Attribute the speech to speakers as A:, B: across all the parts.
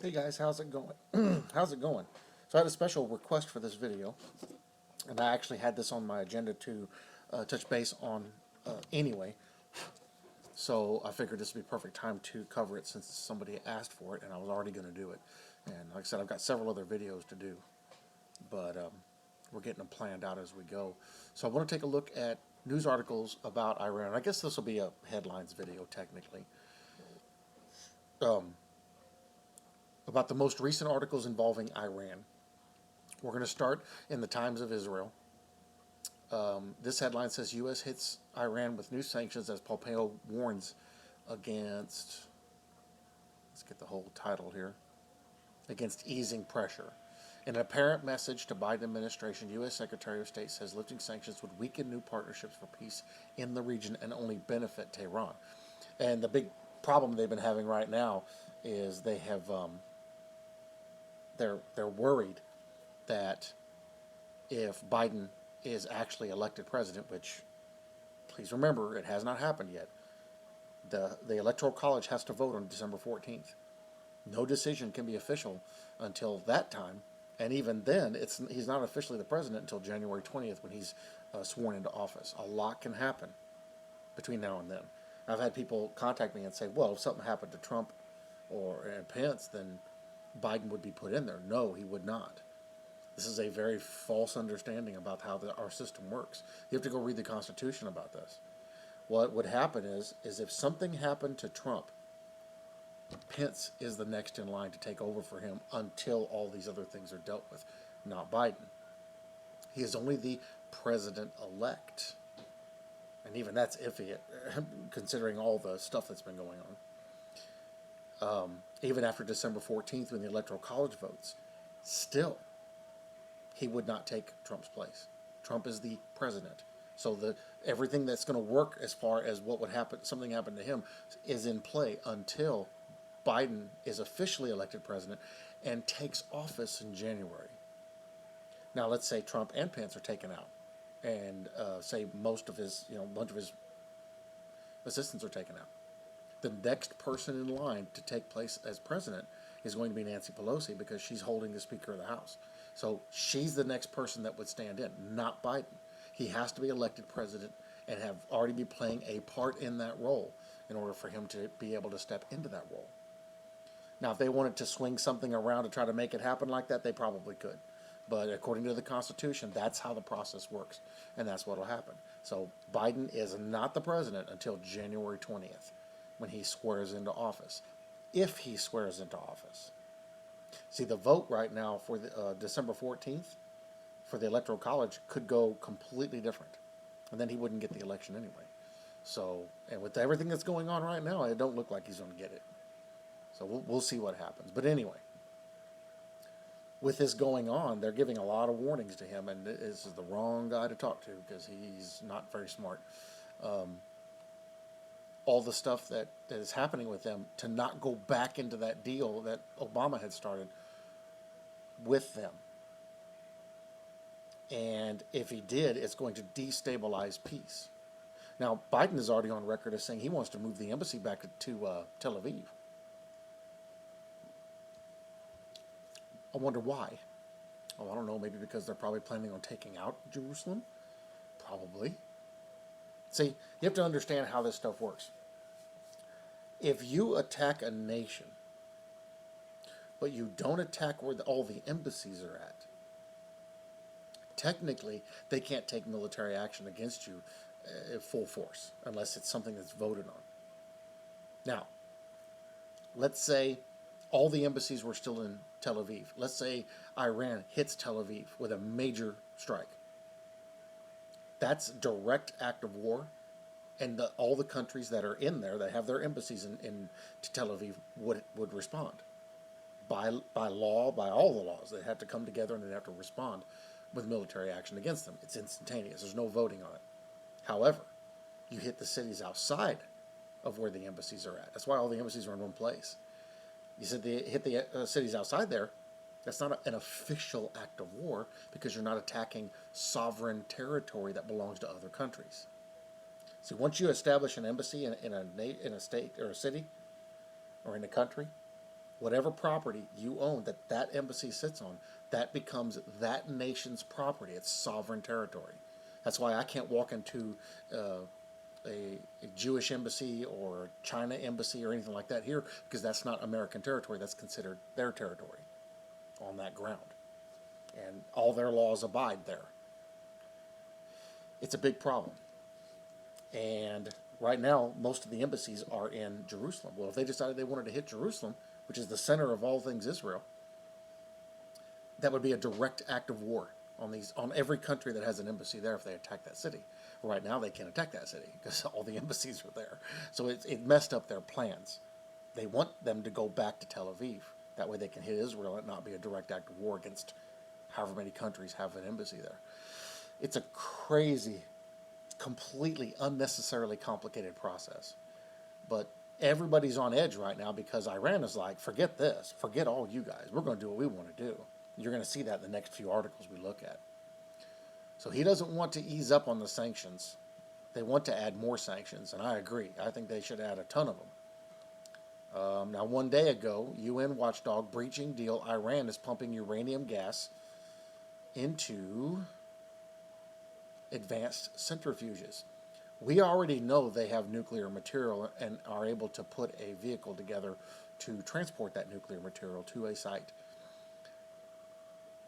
A: Hey guys, how's it going? How's it going? So I had a special request for this video, and I actually had this on my agenda to touch base on anyway. So I figured this would be perfect time to cover it since somebody asked for it, and I was already going to do it. And like I said, I've got several other videos to do, but we're getting them planned out as we go. So I want to take a look at news articles about Iran. I guess this will be a headlines video technically. About the most recent articles involving Iran. We're going to start in the Times of Israel. This headline says U.S. hits Iran with new sanctions as Pompeo warns against, let's get the whole title here, against easing pressure. In an apparent message to Biden administration, U.S. Secretary of State says lifting sanctions would weaken new partnerships for peace in the region and only benefit Tehran. And the big problem they've been having right now is they have they're worried that if Biden is actually elected president, which, please remember, it has not happened yet, the Electoral College has to vote on December 14th. No decision can be official until that time, and even then, he's not officially the president until January 20th when he's sworn into office. A lot can happen between now and then. I've had people contact me and say, well, if something happened to Trump and Pence, then Biden would be put in there. No, he would not. This is a very false understanding about how our system works. You have to go read the Constitution about this. What would happen is if something happened to Trump, Pence is the next in line to take over for him until all these other things are dealt with, not Biden. He is only the president-elect. And even that's iffy, considering all the stuff that's been going on. Even after December 14th, when the Electoral College votes, still, he would not take Trump's place. Trump is the president. So everything that's going to work as far as what would happen, something happened to him, is in play until Biden is officially elected president and takes office in January. Now, let's say Trump and Pence are taken out, and say most of his, a bunch of his assistants are taken out. The next person in line to take place as president is going to be Nancy Pelosi because she's holding the Speaker of the House. So she's the next person that would stand in, not Biden. He has to be elected president and have already be playing a part in that role in order for him to be able to step into that role. Now, if they wanted to swing something around to try to make it happen like that, they probably could. But according to the Constitution, that's how the process works, and that's what will happen. So Biden is not the president until January 20th, when he swears into office, if he swears into office. See, the vote right now for the, December 14th for the Electoral College could go completely different, and then he wouldn't get the election anyway. So, and with everything that's going on right now, it don't look like he's going to get it. So we'll see what happens. But anyway, with this going on, they're giving a lot of warnings to him, and this is the wrong guy to talk to because he's not very smart. All the stuff that is happening with them, to not go back into that deal that Obama had started with them. And if he did, it's going to destabilize peace. Now, Biden is already on record as saying he wants to move the embassy back to Tel Aviv. I wonder why. Oh, I don't know, maybe because they're probably planning on taking out Jerusalem? Probably. See, you have to understand how this stuff works. If you attack a nation, but you don't attack where all the embassies are at, technically, they can't take military action against you full force, unless it's something that's voted on. Now, let's say all the embassies were still in Tel Aviv. Let's say Iran hits Tel Aviv with a major strike. That's direct act of war, and all the countries that are in there that have their embassies in Tel Aviv would respond. By law, by all the laws, they have to come together and they have to respond with military action against them. It's instantaneous. There's no voting on it. However, you hit the cities outside of where the embassies are at. That's why all the embassies are in one place. You said they hit the cities outside there. That's not an official act of war because you're not attacking sovereign territory that belongs to other countries. See, once you establish an embassy in a state or a city or in a country, Whatever property you own that that embassy sits on, that becomes that nation's property. It's sovereign territory. That's why I can't walk into a Jewish embassy or China embassy or anything like that here, because that's not American territory. That's considered their territory on that ground. And all their laws abide there. It's a big problem. And right now, most of the embassies are in Jerusalem. Well, if they decided they wanted to hit Jerusalem, which is the center of all things Israel, that would be a direct act of war on every country that has an embassy there if they attack that city. Right now, they can't attack that city because all the embassies are there. So it messed up their plans. They want them to go back to Tel Aviv. That way they can hit Israel and not be a direct act of war against however many countries have an embassy there. It's a crazy, completely unnecessarily complicated process. But everybody's on edge right now because Iran is like, forget this, forget all you guys. We're going to do what we want to do. You're going to see that in the next few articles we look at. So he doesn't want to ease up on the sanctions. They want to add more sanctions, and I agree. I think they should add a ton of them. Now, one day ago, UN watchdog breaching deal, Iran is pumping uranium gas into advanced centrifuges. We already know they have nuclear material and are able to put a vehicle together to transport that nuclear material to a site.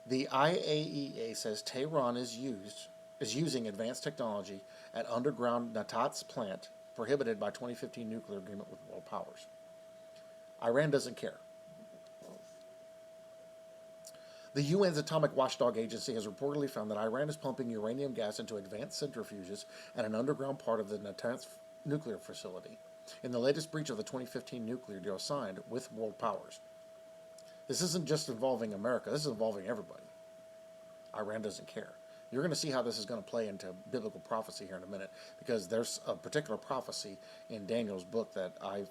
A: The IAEA says Tehran is using advanced technology at underground Natanz plant prohibited by 2015 nuclear agreement with world powers. Iran doesn't care. The UN's Atomic Watchdog Agency has reportedly found that Iran is pumping uranium gas into advanced centrifuges at an underground part of the Natanz nuclear facility in the latest breach of the 2015 nuclear deal signed with world powers. This isn't just involving America, this is involving everybody. Iran doesn't care. You're going to see how this is going to play into biblical prophecy here in a minute, because there's a particular prophecy in Daniel's book that I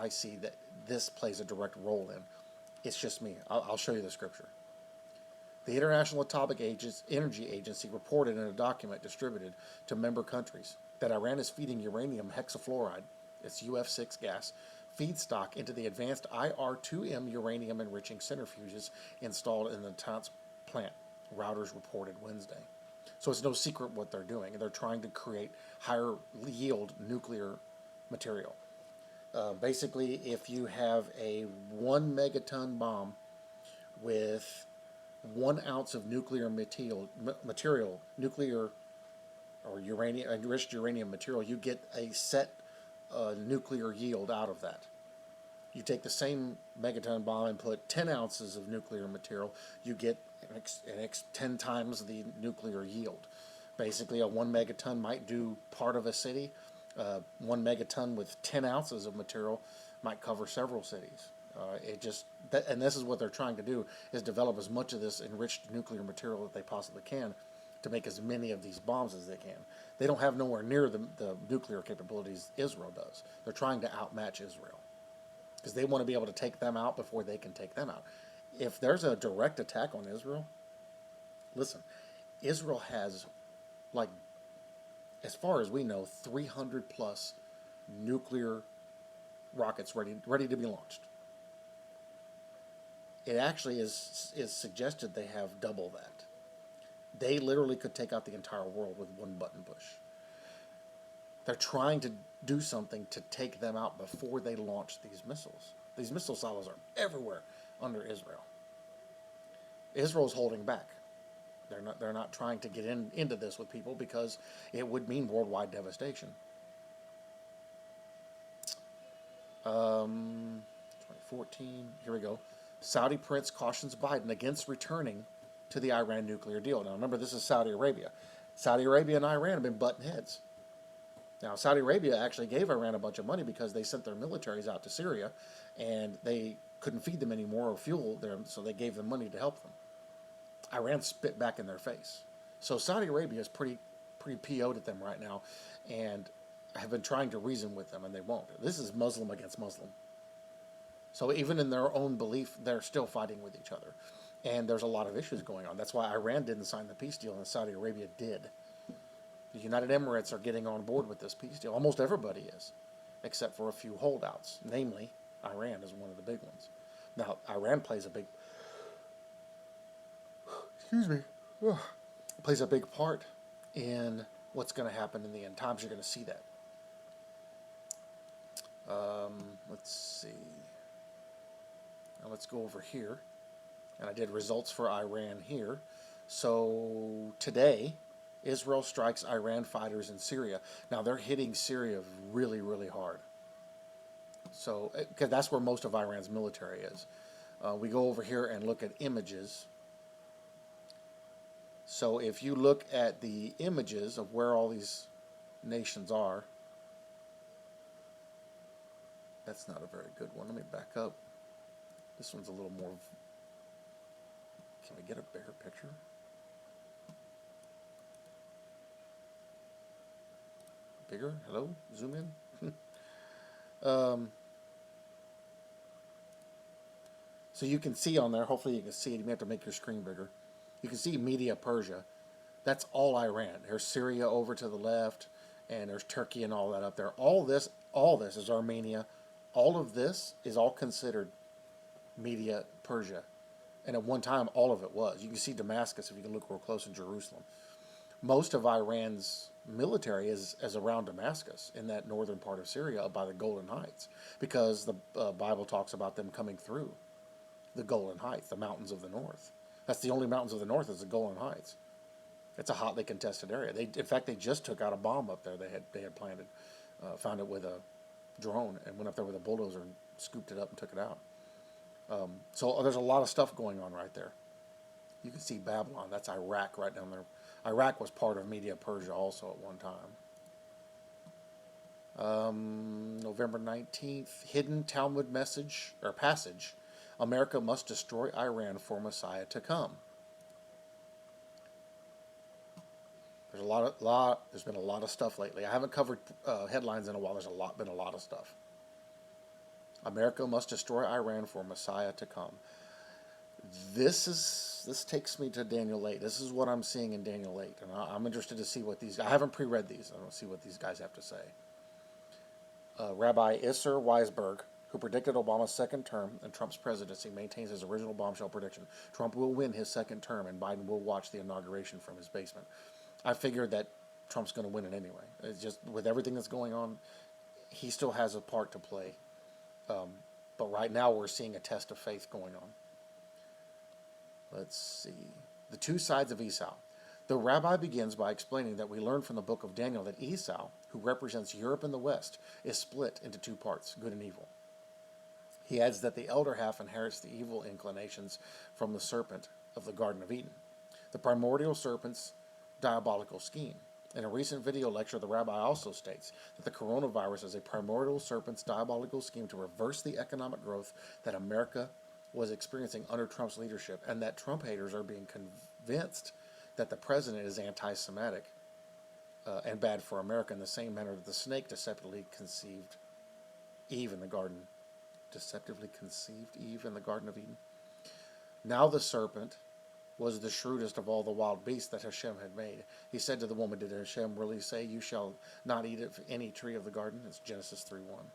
A: see that this plays a direct role in. It's just me. I'll show you the scripture. The International Atomic Energy Agency reported in a document distributed to member countries that Iran is feeding uranium hexafluoride, it's UF6 gas, feedstock into the advanced IR-2M uranium enriching centrifuges installed in the Natanz plant, Reuters reported Wednesday. So it's no secret what they're doing. They're trying to create higher yield nuclear material. Basically, if you have a 1 megaton bomb with 1 ounce of nuclear material, nuclear or uranium, enriched uranium material, you get a set nuclear yield out of that. You take the same megaton bomb and put 10 ounces of nuclear material, you get 10 times the nuclear yield. Basically, a 1 megaton might do part of a city. 1 megaton with 10 ounces of material might cover several cities. And this is what they're trying to do, is develop as much of this enriched nuclear material that they possibly can to make as many of these bombs as they can. They don't have nowhere near the nuclear capabilities Israel does. They're trying to outmatch Israel because they want to be able to take them out before they can take them out. If there's a direct attack on Israel, listen, Israel has, like, as far as we know, 300 plus nuclear rockets ready to be launched. It actually is suggested they have double that. They literally could take out the entire world with one button push. They're trying to do something to take them out before they launch these missiles. These missile silos are everywhere under Israel. Israel's holding back. They're not trying to get into this with people because it would mean worldwide devastation. 2014, here we go. Saudi prince cautions Biden against returning to the Iran nuclear deal. Now remember, this is Saudi Arabia. Saudi Arabia and Iran have been butting heads. Now Saudi Arabia actually gave Iran a bunch of money because they sent their militaries out to Syria and they couldn't feed them anymore or fuel them, so they gave them money to help them. Iran spit back in their face. So Saudi Arabia is pretty PO'd at them right now and have been trying to reason with them, and they won't. This is Muslim against Muslim. So even in their own belief, they're still fighting with each other. And there's a lot of issues going on. That's why Iran didn't sign the peace deal and Saudi Arabia did. The United Emirates are getting on board with this peace deal. Almost everybody is, except for a few holdouts. Namely, Iran is one of the big ones. Now, Iran plays a big, excuse me, plays a big part in what's going to happen in the end times. You're going to see that. Let's see. Now let's go over here. And I did results for Iran here. So today, Israel strikes Iran fighters in Syria. Now they're hitting Syria really, really hard. So, because that's where most of Iran's military is. We go over here and look at images. So if you look at the images of where all these nations are, that's not a very good one. Let me back up. This one's a little more. Can we get a bigger picture? Bigger? Hello? Zoom in? So you can see on there, hopefully you can see it. You may have to make your screen bigger. You can see Media Persia. That's all Iran. There's Syria over to the left, and there's Turkey and all that up there. All this is Armenia. All of this is all considered Media Persia. And at one time, all of it was. You can see Damascus if you can look real close in Jerusalem. Most of Iran's military is around Damascus, in that northern part of Syria, up by the Golden Heights, because the Bible talks about them coming through the Golden Heights, the mountains of the north. That's the only mountains of the north is the Golden Heights. It's a hotly contested area. In fact, they just took out a bomb up there. They had planted, found it with a drone, and went up there with a bulldozer and scooped it up and took it out. So there's a lot of stuff going on right there. You can see Babylon. That's Iraq right down there. Iraq was part of Media Persia also at one time. November 19th, hidden Talmud message or passage. America must destroy Iran for Messiah to come. There's been a lot of stuff lately. I haven't covered headlines in a while. There's been a lot of stuff. America must destroy Iran for Messiah to come. This takes me to Daniel 8. This is what I'm seeing in Daniel 8, and I'm interested to see what I haven't pre-read these. I don't see what these guys have to say. Rabbi Isser Weisberg, who predicted Obama's second term and Trump's presidency, maintains his original bombshell prediction. Trump will win his second term, and Biden will watch the inauguration from his basement. I figured that Trump's going to win it anyway. It's just, with everything that's going on, he still has a part to play. But right now we're seeing a test of faith going on. Let's see. The two sides of Esau. The rabbi begins by explaining that we learn from the book of Daniel that Esau, who represents Europe and the West, is split into two parts, good and evil. He adds that the elder half inherits the evil inclinations from the serpent of the Garden of Eden, the primordial serpent's diabolical scheme. In a recent video lecture, the rabbi also states that the coronavirus is a primordial serpent's diabolical scheme to reverse the economic growth that America was experiencing under Trump's leadership, and that Trump haters are being convinced that the president is anti-Semitic and bad for America in the same manner that the snake deceptively conceived Eve in the garden. Deceptively conceived Eve in the Garden of Eden. Now the serpent was the shrewdest of all the wild beasts that Hashem had made. He said to the woman, did Hashem really say, you shall not eat of any tree of the garden? It's Genesis 3:1.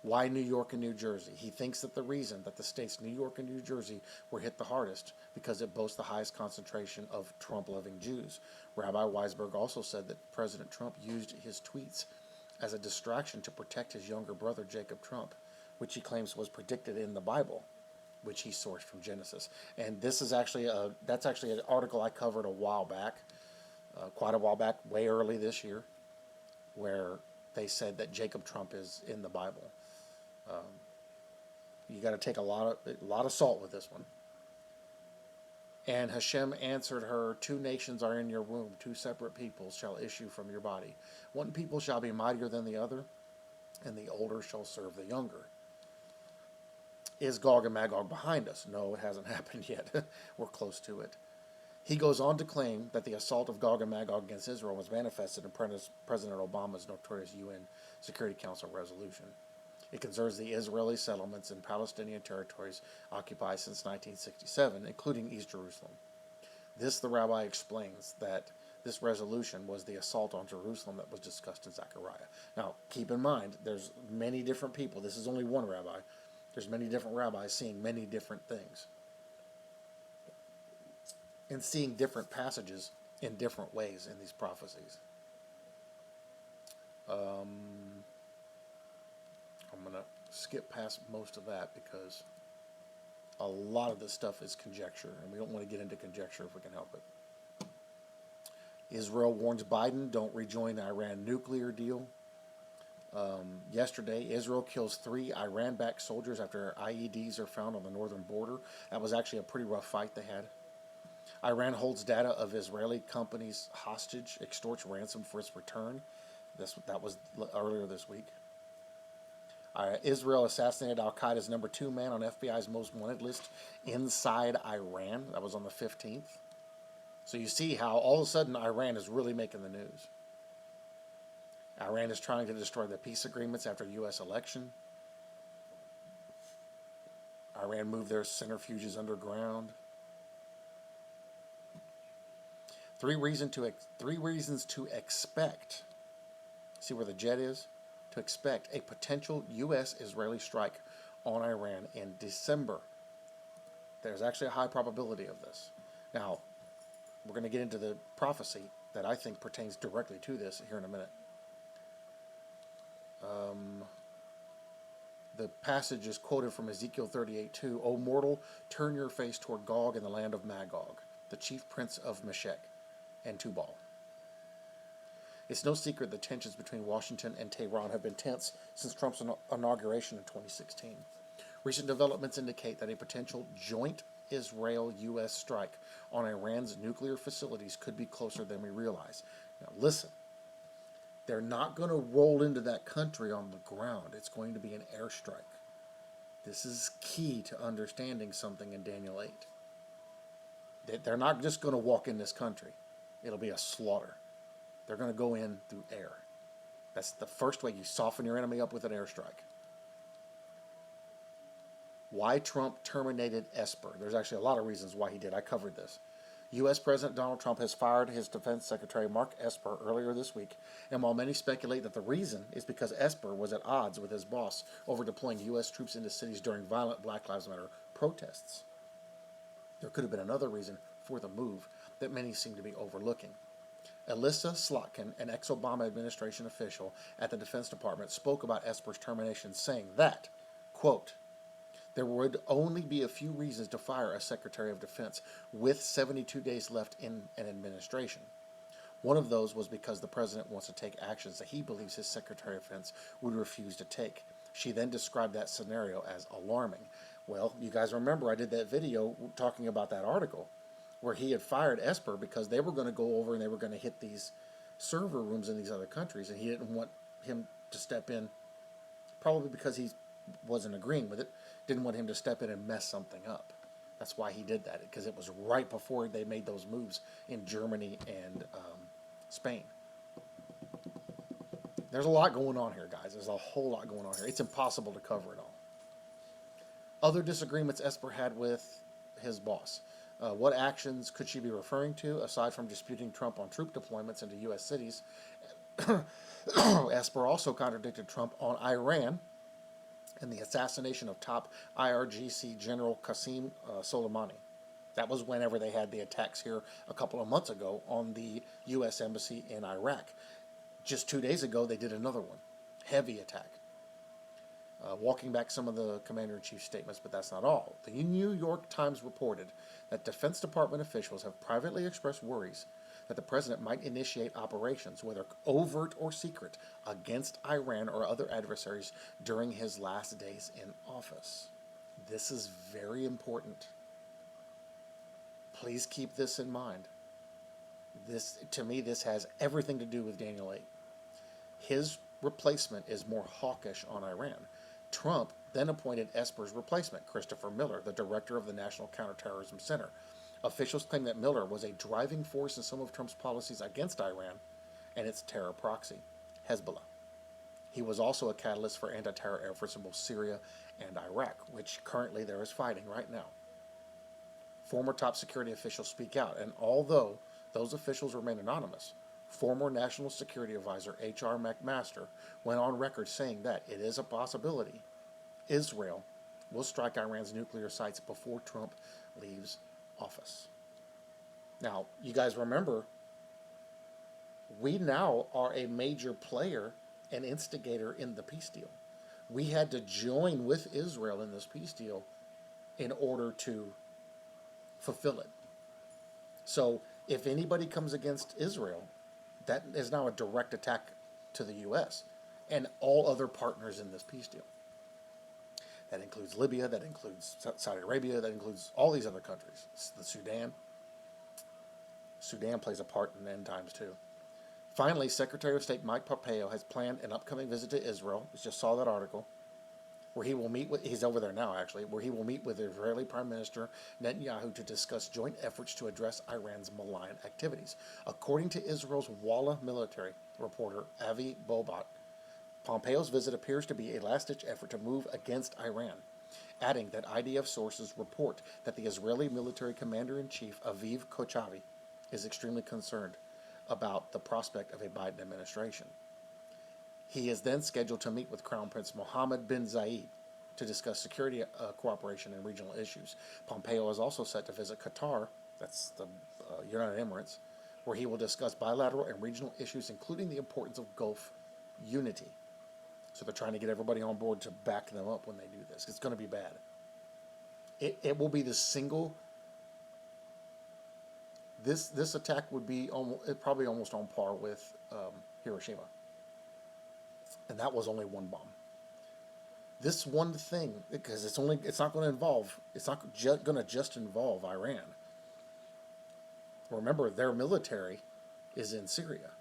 A: Why New York and New Jersey? He thinks that the reason that the states New York and New Jersey were hit the hardest because it boasts the highest concentration of Trump-loving Jews. Rabbi Weisberg also said that President Trump used his tweets as a distraction to protect his younger brother Jacob Trump, which he claims was predicted in the Bible, which he sourced from Genesis. And this is actually that's actually an article I covered a while back, quite a while back, way early this year, where they said that Jacob Trump is in the Bible. You got to take a lot of salt with this one. And Hashem answered her, 2 nations are in your womb, 2 separate peoples shall issue from your body. 1 people shall be mightier than the other, and the older shall serve the younger. Is Gog and Magog behind us? No, it hasn't happened yet. We're close to it. He goes on to claim that the assault of Gog and Magog against Israel was manifested in President Obama's notorious UN Security Council resolution. It concerns the Israeli settlements in Palestinian territories occupied since 1967, including East Jerusalem. The rabbi explains that this resolution was the assault on Jerusalem that was discussed in Zechariah. Now, keep in mind, there's many different people. This is only one rabbi. There's many different rabbis seeing many different things and seeing different passages in different ways in these prophecies. I'm going to skip past most of that because a lot of this stuff is conjecture, and we don't want to get into conjecture if we can help it. Israel warns Biden, don't rejoin the Iran nuclear deal. Yesterday, Israel kills 3 Iran-backed soldiers after IEDs are found on the northern border. That was actually a pretty rough fight they had. Iran holds data of Israeli companies hostage, extorts ransom for its return. That was earlier this week. Israel assassinated al-Qaeda's number 2 man on FBI's most wanted list inside Iran. That was on the 15th. So you see how all of a sudden Iran is really making the news. Iran is trying to destroy the peace agreements after the U.S. election. Iran moved their centrifuges underground. 3 reasons to expect. See where the jet is? To expect a potential U.S.-Israeli strike on Iran in December. There's actually a high probability of this. Now, we're going to get into the prophecy that I think pertains directly to this here in a minute. The passage is quoted from Ezekiel 38:2. O mortal, turn your face toward Gog in the land of Magog, the chief prince of Meshech and Tubal. It's no secret that tensions between Washington and Tehran have been tense since Trump's inauguration in 2016. Recent developments indicate that a potential joint Israel-U.S. strike on Iran's nuclear facilities could be closer than we realize. Now listen, they're not going to roll into that country on the ground. It's going to be an airstrike. This is key to understanding something in Daniel 8. They're not just going to walk in this country. It'll be a slaughter. They're going to go in through air. That's the first way you soften your enemy up with an airstrike. Why Trump terminated Esper. There's actually a lot of reasons why he did. I covered this. U.S. President Donald Trump has fired his Defense Secretary Mark Esper earlier this week, and while many speculate that the reason is because Esper was at odds with his boss over deploying U.S. troops into cities during violent Black Lives Matter protests, there could have been another reason for the move that many seem to be overlooking. Alyssa Slotkin, an ex-Obama administration official at the Defense Department, spoke about Esper's termination, saying that, quote, there would only be a few reasons to fire a Secretary of Defense with 72 days left in an administration. One of those was because the president wants to take actions that he believes his Secretary of Defense would refuse to take. She then described that scenario as alarming. Well, you guys remember I did that video talking about that article where he had fired Esper because they were going to go over and they were going to hit these server rooms in these other countries, and he didn't want him to step in, probably because he wasn't agreeing with it, didn't want him to step in and mess something up. That's why he did that, because it was right before they made those moves in Germany and Spain. There's a lot going on here, guys. There's a whole lot going on here. It's impossible to cover it all. Other disagreements Esper had with his boss. What actions could she be referring to, aside from disputing Trump on troop deployments into U.S. cities? Esper also contradicted Trump on Iran and the assassination of top IRGC General Qasem Soleimani. That was whenever they had the attacks here a couple of months ago on the U.S. Embassy in Iraq. Just 2 days ago, they did another one. Heavy attack. Walking back some of the Commander-in-Chief's statements, but that's not all. The New York Times reported that Defense Department officials have privately expressed worries that the president might initiate operations, whether overt or secret, against Iran or other adversaries during his last days in office. This is very important. Please keep this in mind. To me, this has everything to do with Daniel 8. His replacement is more hawkish on Iran. Trump then appointed Esper's replacement, Christopher Miller, the director of the National Counterterrorism Center. Officials claim that Miller was a driving force in some of Trump's policies against Iran and its terror proxy, Hezbollah. He was also a catalyst for anti-terror efforts in both Syria and Iraq, which currently there is fighting right now. Former top security officials speak out, and although those officials remain anonymous, former National Security Advisor H.R. McMaster went on record saying that it is a possibility Israel will strike Iran's nuclear sites before Trump leaves office. Now, you guys remember, we now are a major player and instigator in the peace deal. We had to join with Israel in this peace deal in order to fulfill it. So if anybody comes against Israel, that is now a direct attack to the U.S. and all other partners in this peace deal. That includes Libya, that includes Saudi Arabia, that includes all these other countries. The Sudan. Sudan plays a part in end times too. Finally, Secretary of State Mike Pompeo has planned an upcoming visit to Israel. I just saw that article, where he will meet with, he's over there now actually, where he will meet with Israeli Prime Minister Netanyahu to discuss joint efforts to address Iran's malign activities. According to Israel's Walla military reporter Avi Bobat, Pompeo's visit appears to be a last-ditch effort to move against Iran, adding that IDF sources report that the Israeli military commander-in-chief Aviv Kochavi is extremely concerned about the prospect of a Biden administration. He is then scheduled to meet with Crown Prince Mohammed bin Zayed to discuss security cooperation and regional issues. Pompeo is also set to visit Qatar, that's the United Emirates, where he will discuss bilateral and regional issues, including the importance of Gulf unity. So they're trying to get everybody on board to back them up when they do this. It's going to be bad. It will be the single. This attack would be probably almost on par with Hiroshima. And that was only one bomb. This one thing, because it's not going to just involve Iran. Remember, their military is in Syria.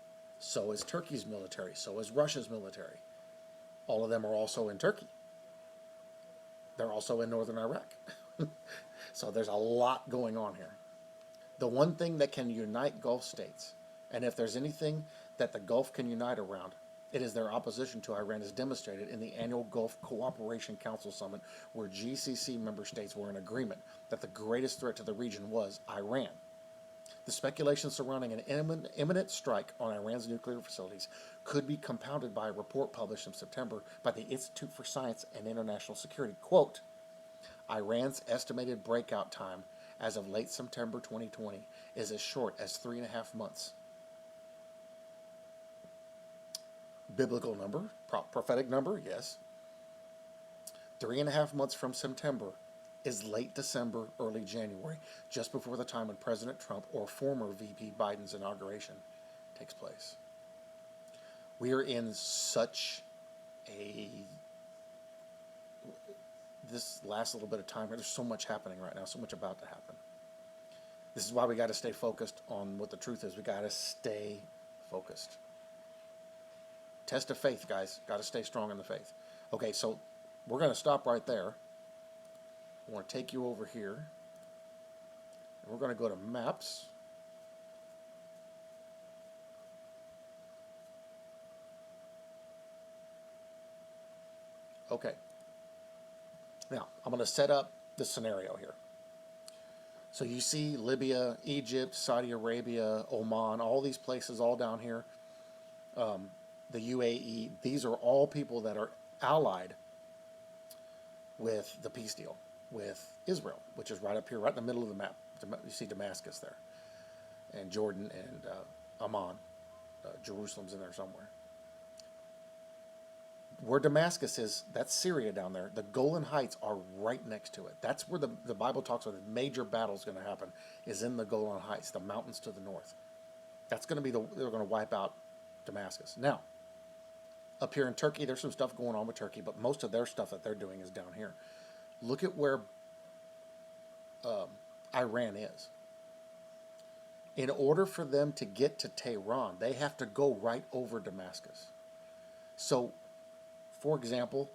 A: So is Turkey's military. So is Russia's military. All of them are also in Turkey. They're also in northern Iraq. So there's a lot going on here. The one thing that can unite Gulf states, and if there's anything that the Gulf can unite around, it is their opposition to Iran, is demonstrated in the annual Gulf Cooperation Council Summit, where GCC member states were in agreement that the greatest threat to the region was Iran. The speculation surrounding an imminent strike on Iran's nuclear facilities could be compounded by a report published in September by the Institute for Science and International Security. Quote, Iran's estimated breakout time as of late September 2020 is as short as 3.5 months. Biblical number, prophetic number, yes. 3.5 months from September is late December, early January, just before the time when President Trump or former VP Biden's inauguration takes place. We are in such this last little bit of time, there's so much happening right now, so much about to happen. This is why we got to stay focused on what the truth is. We got to stay focused. Test of faith, guys. Got to stay strong in the faith. Okay, so we're going to stop right there. I want to take you over here. And we're going to go to Maps. Okay. Now, I'm going to set up the scenario here. So you see Libya, Egypt, Saudi Arabia, Oman, all these places all down here. The UAE, these are all people that are allied with the peace deal with Israel, which is right up here, right in the middle of the map. You see Damascus there, and Jordan and Amman. Jerusalem's in there somewhere. Where Damascus is, that's Syria down there. The Golan Heights are right next to it. That's where the Bible talks about the major battle is going to happen, is in the Golan Heights, the mountains to the north. That's going to be they're going to wipe out Damascus. Now, up here in Turkey, there's some stuff going on with Turkey, but most of their stuff that they're doing is down here. Look at where Iran is. In order for them to get to Tehran, they have to go right over Damascus. So, for example,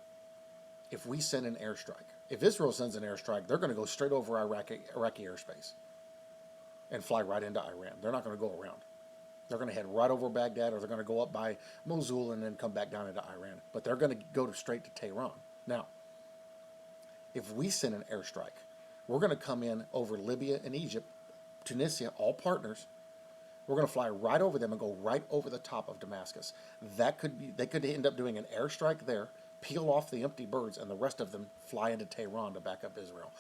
A: if we send an airstrike, if Israel sends an airstrike, they're going to go straight over Iraqi airspace and fly right into Iran. They're not going to go around. They're going to head right over Baghdad, or they're going to go up by Mosul and then come back down into Iran. But they're going to go straight to Tehran. Now, if we send an airstrike, we're going to come in over Libya and Egypt, Tunisia, all partners. We're going to fly right over them and go right over the top of Damascus. They could end up doing an airstrike there, peel off the empty birds, and the rest of them fly into Tehran to back up Israel.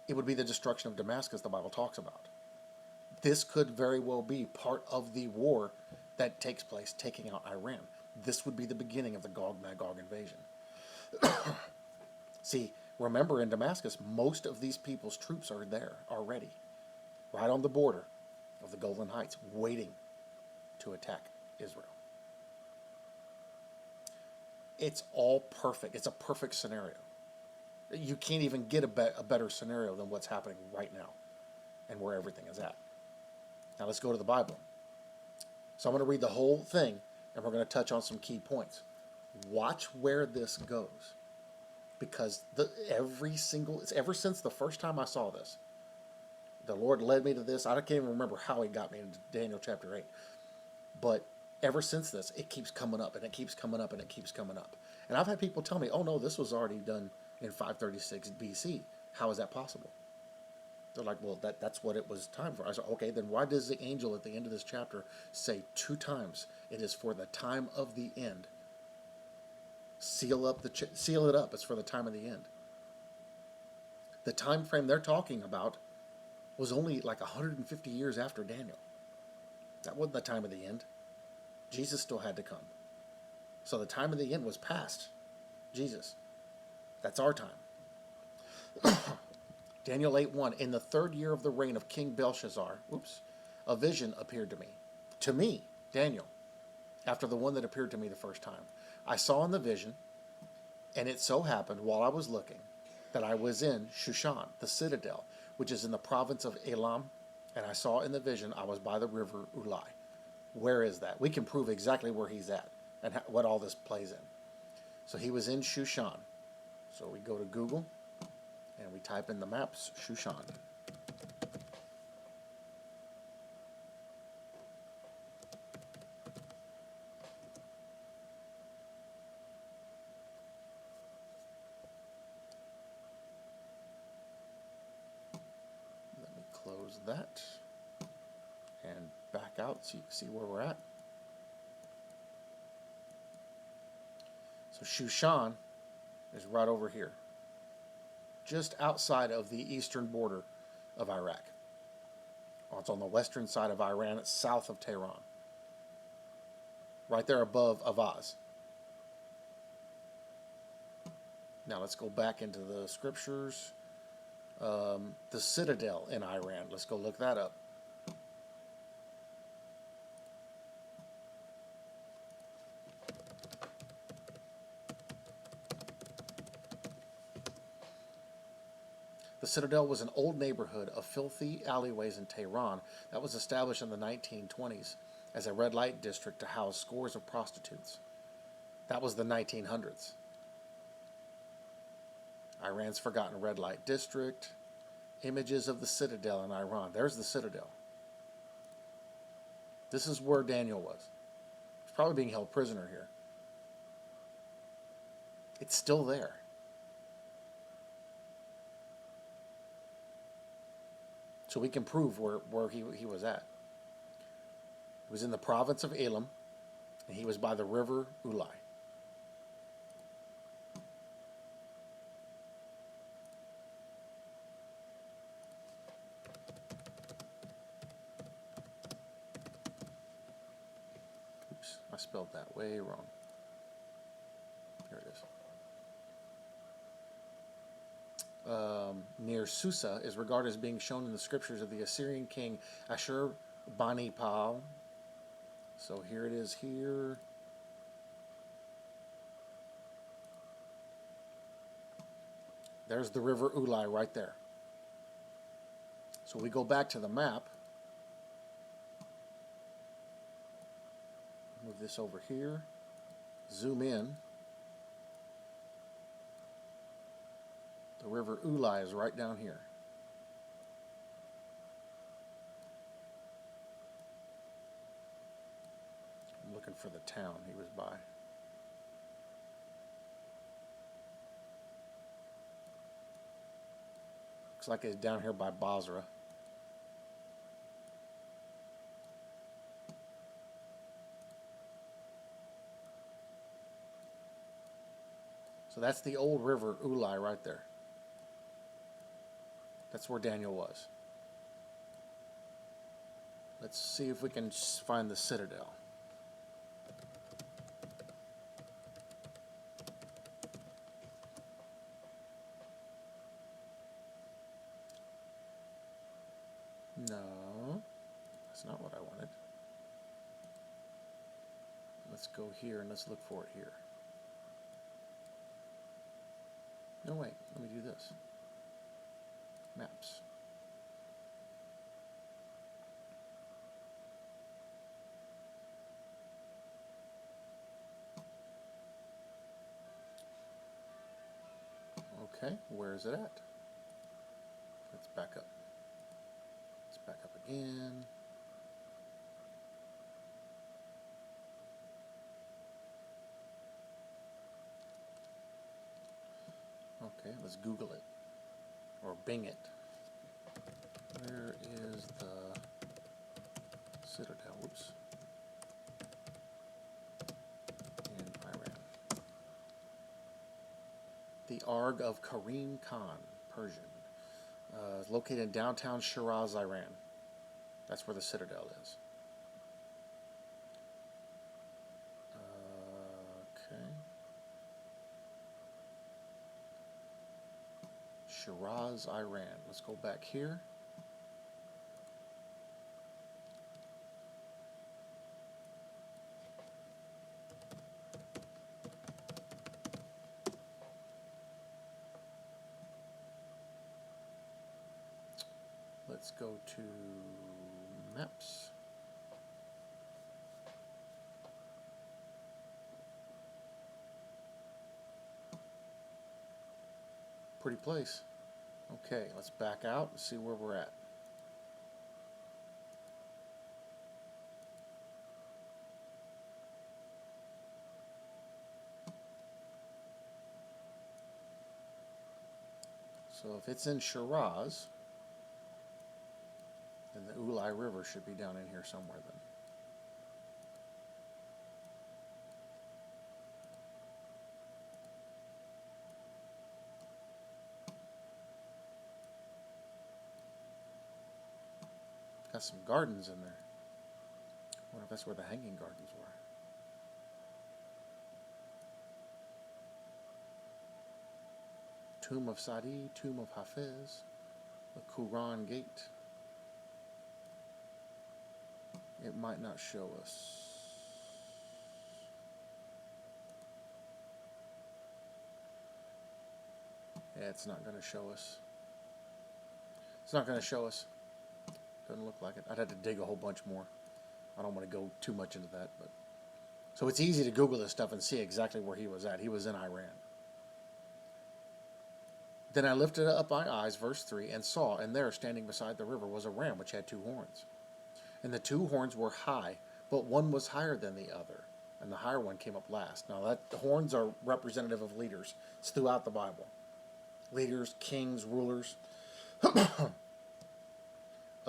A: It would be the destruction of Damascus the Bible talks about. This could very well be part of the war that takes place taking out Iran. This would be the beginning of the Gog-Magog invasion. See, remember in Damascus, most of these people's troops are there already, right on the border of the Golan Heights, waiting to attack Israel. It's all perfect. It's a perfect scenario. You can't even get a better scenario than what's happening right now and where everything is at. Now let's go to the Bible. So I'm going to read the whole thing, and we're going to touch on some key points. Watch where this goes, because ever since the first time I saw this, the Lord led me to this. I can't even remember how He got me into Daniel chapter 8, but ever since this, it keeps coming up, and it keeps coming up, and it keeps coming up. And I've had people tell me, "Oh no, this was already done in 536 BC. How is that possible?" They're like, "Well, that's what it was time for." I said, "Okay, then why does the angel at the end of this chapter say 2 times, it is for the time of the end? Seal it up. It's for the time of the end." The time frame they're talking about was only like 150 years after Daniel. That wasn't the time of the end. Jesus still had to come. So the time of the end was past Jesus. That's our time. Daniel 8:1, in the 3rd year of the reign of King Belshazzar, a vision appeared to me. To me, Daniel, after the one that appeared to me the first time. I saw in the vision, and it so happened while I was looking, that I was in Shushan, the citadel, which is in the province of Elam, and I saw in the vision I was by the river Ulai. Where is that? We can prove exactly where he's at and what all this plays in. So he was in Shushan. So we go to Google, and we type in the maps, Shushan. Let me close that and back out so you can see where we're at. So Shushan is right over here, just outside of the eastern border of Iraq. Oh, it's on the western side of Iran. It's south of Tehran, right there above Avaz. Now let's go back into the scriptures. The citadel in Iran. Let's go look that up. The citadel was an old neighborhood of filthy alleyways in Tehran that was established in the 1920s as a red light district to house scores of prostitutes. That was the 1900s. Iran's forgotten red light district. Images of the citadel in Iran. There's the citadel. This is where Daniel was. He's probably being held prisoner here. It's still there. So we can prove where he was at. He was in the province of Elam, and he was by the river Ulai. Oops, I spelled that way wrong. Here it is. Near Susa is regarded as being shown in the scriptures of the Assyrian king Ashur-bani-pal. So here it is here. There's the river Ulai right there. So we go back to the map. Move this over here. Zoom in. The river Ulai is right down here. I'm looking for the town he was by. Looks like it's down here by Basra. So that's the old river Ulai right there. That's where Daniel was. Let's see if we can find the citadel. No, that's not what I wanted. Let's go here and let's look for it here. No, wait, let me do this. Maps. Okay, where is it at? Let's back up. Let's back up again. Okay, let's Google it. Or Bing it. Where is the citadel? Whoops. In Iran. The Arg of Karim Khan, Persian. Located in downtown Shiraz, Iran. That's where the citadel is. Okay. Shiraz, Iran. Let's go back here. Let's go to maps. Pretty place. Okay, let's back out and see where we're at. So if it's in Shiraz, then the Ulai River should be down in here somewhere then. Got some gardens in there. I wonder if that's where the hanging gardens were. Tomb of Sadi, Tomb of Hafiz, the Quran Gate. It might not show us. Yeah, it's not going to show us. It's not going to show us. Doesn't look like it. I'd have to dig a whole bunch more. I don't want to go too much into that, but so it's easy to Google this stuff and see exactly where he was at. He was in Iran. Then I lifted up my eyes, verse 3, and saw, and there, standing beside the river, was a ram which had 2 horns. And the 2 horns were high, but one was higher than the other, and the higher one came up last. Now, the horns are representative of leaders. It's throughout the Bible. Leaders, kings, rulers.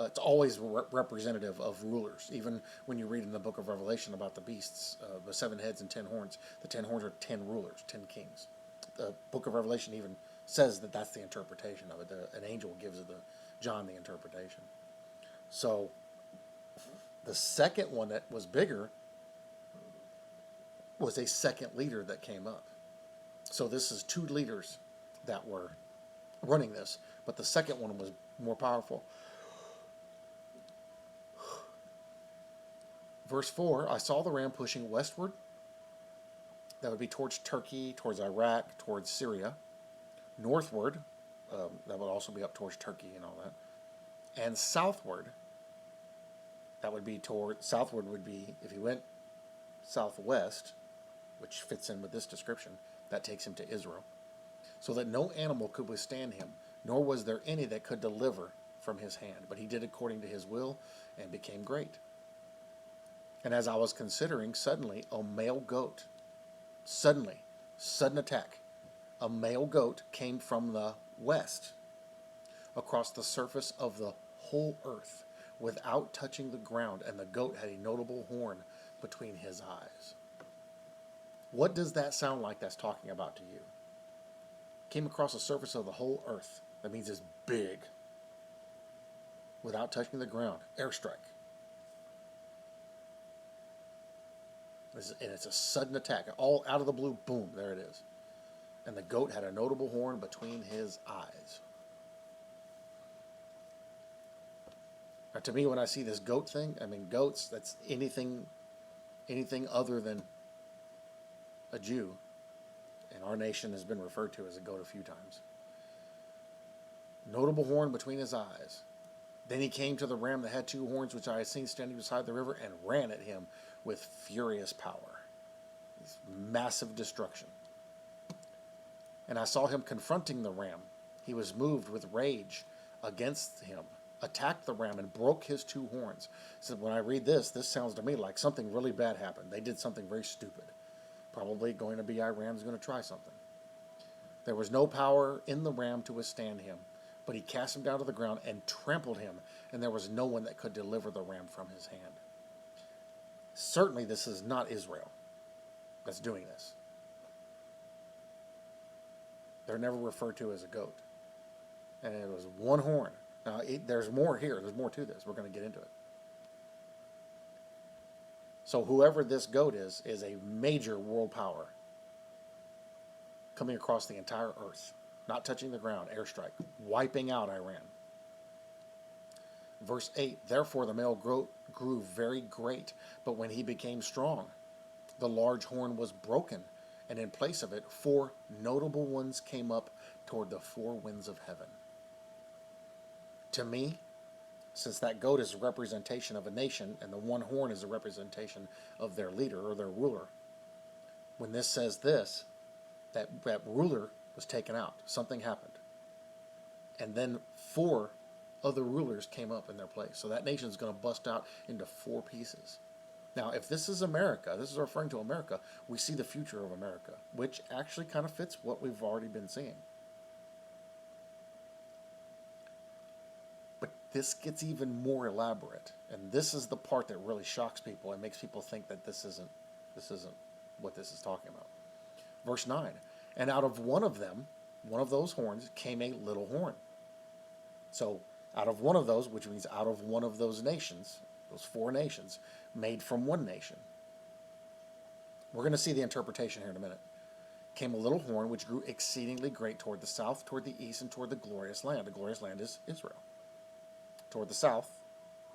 A: It's always representative of rulers. Even when you read in the book of Revelation about the beasts, the 7 heads and 10 horns, the 10 horns are 10 rulers, 10 kings. The book of Revelation even says that that's the interpretation of it. An angel gives John the interpretation. So the second one that was bigger was a second leader that came up. So this is 2 leaders that were running this, but the second one was more powerful. Verse 4, I saw the ram pushing westward. That would be towards Turkey, towards Iraq, towards Syria. Northward, that would also be up towards Turkey and all that. And southward, that would be southward would be, if he went southwest, which fits in with this description, that takes him to Israel. So that no animal could withstand him, nor was there any that could deliver from his hand. But he did according to his will and became great. And as I was considering, suddenly a male goat, sudden attack, a male goat came from the west across the surface of the whole earth without touching the ground, and the goat had a notable horn between his eyes. What does that sound like that's talking about to you? came across the surface of the whole earth. That means it's big. Without touching the ground. Airstrike. And it's a sudden attack. All out of the blue, boom, there it is. And the goat had a notable horn between his eyes. Now, to me, when I see this goat thing, I mean, goats, that's anything other than a Jew. And our nation has been referred to as a goat a few times. Notable horn between his eyes. Then he came to the ram that had two horns, which I had seen standing beside the river, and ran at him with furious power. This massive destruction. And I saw him confronting the ram. He was moved with rage against him, attacked the ram, and broke his two horns. So when I read this sounds to me like something really bad happened. They did something very stupid. Probably going to be Iran's going to try something. There was no power in the ram to withstand him, but he cast him down to the ground and trampled him, and there was no one that could deliver the ram from his hand. Certainly this is not Israel that's doing this. They're never referred to as a goat. And it was one horn. Now, there's more here. There's more to this. We're going to get into it. So whoever this goat is a major world power coming across the entire earth, not touching the ground, airstrike, wiping out Iran. Verse 8, therefore the male goat grew very great, but when he became strong, the large horn was broken, and in place of it, 4 notable ones came up toward the 4 winds of heaven. To me, since that goat is a representation of a nation, and the one horn is a representation of their leader or their ruler, when this says this, that ruler was taken out. Something happened. And then 4 other rulers came up in their place. So that nation is going to bust out into 4 pieces. Now, if this is America, this is referring to America, we see the future of America, which actually kind of fits what we've already been seeing. But this gets even more elaborate, and this is the part that really shocks people and makes people think that this isn't what this is talking about. Verse 9, and out of one of them, one of those horns, came a little horn. So out of one of those, which means out of one of those nations, those 4 nations, made from one nation. We're going to see the interpretation here in a minute. Came a little horn which grew exceedingly great toward the south, toward the east, and toward the glorious land. The glorious land is Israel. Toward the south,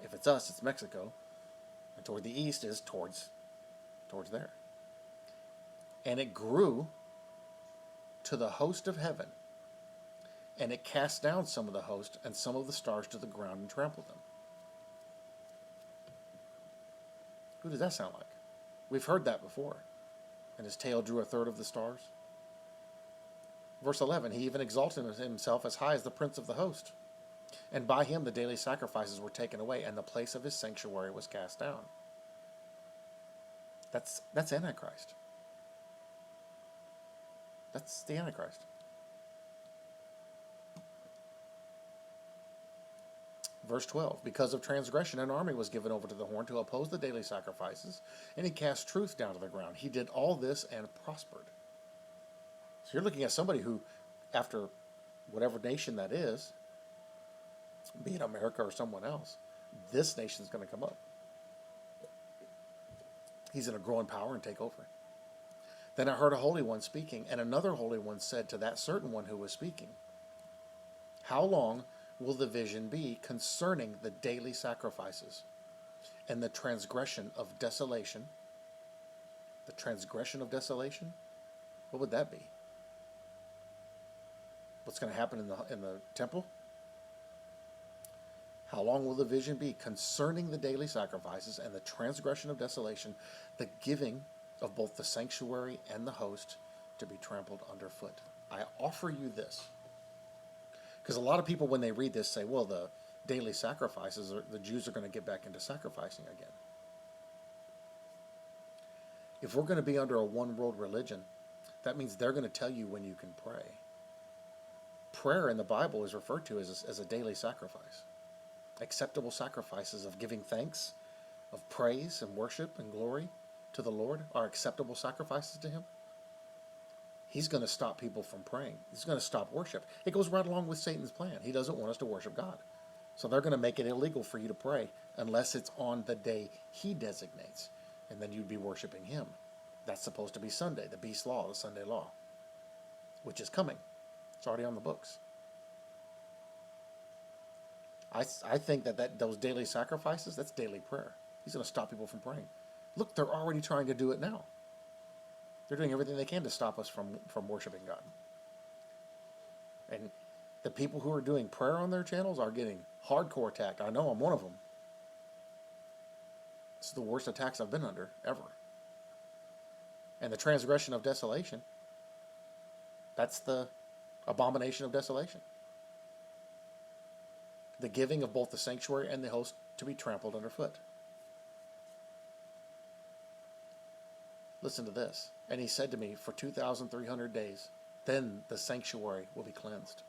A: if it's us, it's Mexico. And toward the east is towards there. And it grew to the host of heaven. And it cast down some of the host and some of the stars to the ground and trampled them. Who does that sound like? We've heard that before. And his tail drew a third of the stars. Verse 11, he even exalted himself as high as the prince of the host. And by him the daily sacrifices were taken away, and the place of his sanctuary was cast down. That's Antichrist. That's the Antichrist. Verse 12, because of transgression, an army was given over to the horn to oppose the daily sacrifices, and he cast truth down to the ground. He did all this and prospered. So you're looking at somebody who, after whatever nation that is, be it America or someone else, this nation is going to come up. He's going to grow in power and take over. Then I heard a holy one speaking, and another holy one said to that certain one who was speaking, how long will the vision be concerning the daily sacrifices and the transgression of desolation? The transgression of desolation? What would that be? What's going to happen in the temple? How long will the vision be concerning the daily sacrifices and the transgression of desolation, the giving of both the sanctuary and the host to be trampled underfoot? I offer you this. Because a lot of people, when they read this, say, well, the daily sacrifices, the Jews are going to get back into sacrificing again. If we're going to be under a one-world religion, that means they're going to tell you when you can pray. Prayer in the Bible is referred to as a daily sacrifice. Acceptable sacrifices of giving thanks, of praise and worship and glory to the Lord are acceptable sacrifices to Him. He's going to stop people from praying. He's going to stop worship. It goes right along with Satan's plan. He doesn't want us to worship God. So they're going to make it illegal for you to pray unless it's on the day he designates. And then you'd be worshiping him. That's supposed to be Sunday, the beast law, the Sunday law, which is coming. It's already on the books. I think that those daily sacrifices, that's daily prayer. He's going to stop people from praying. Look, they're already trying to do it now. They're doing everything they can to stop us from worshiping God. And the people who are doing prayer on their channels are getting hardcore attacked. I know I'm one of them. It's the worst attacks I've been under, ever. And the transgression of desolation, that's the abomination of desolation. The giving of both the sanctuary and the host to be trampled underfoot. Listen to this. And he said to me, for 2,300 days, then the sanctuary will be cleansed.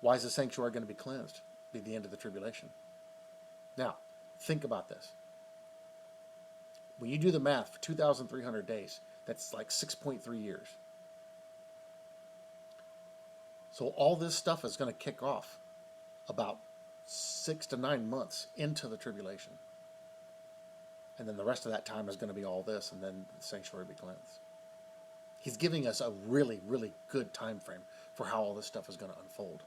A: Why is the sanctuary going to be cleansed? Be the end of the tribulation. Now, think about this. When you do the math for 2,300 days, that's like 6.3 years. So all this stuff is going to kick off about 6 to 9 months into the tribulation. And then the rest of that time is going to be all this, and then the sanctuary will be cleansed. He's giving us a really, really good time frame for how all this stuff is going to unfold.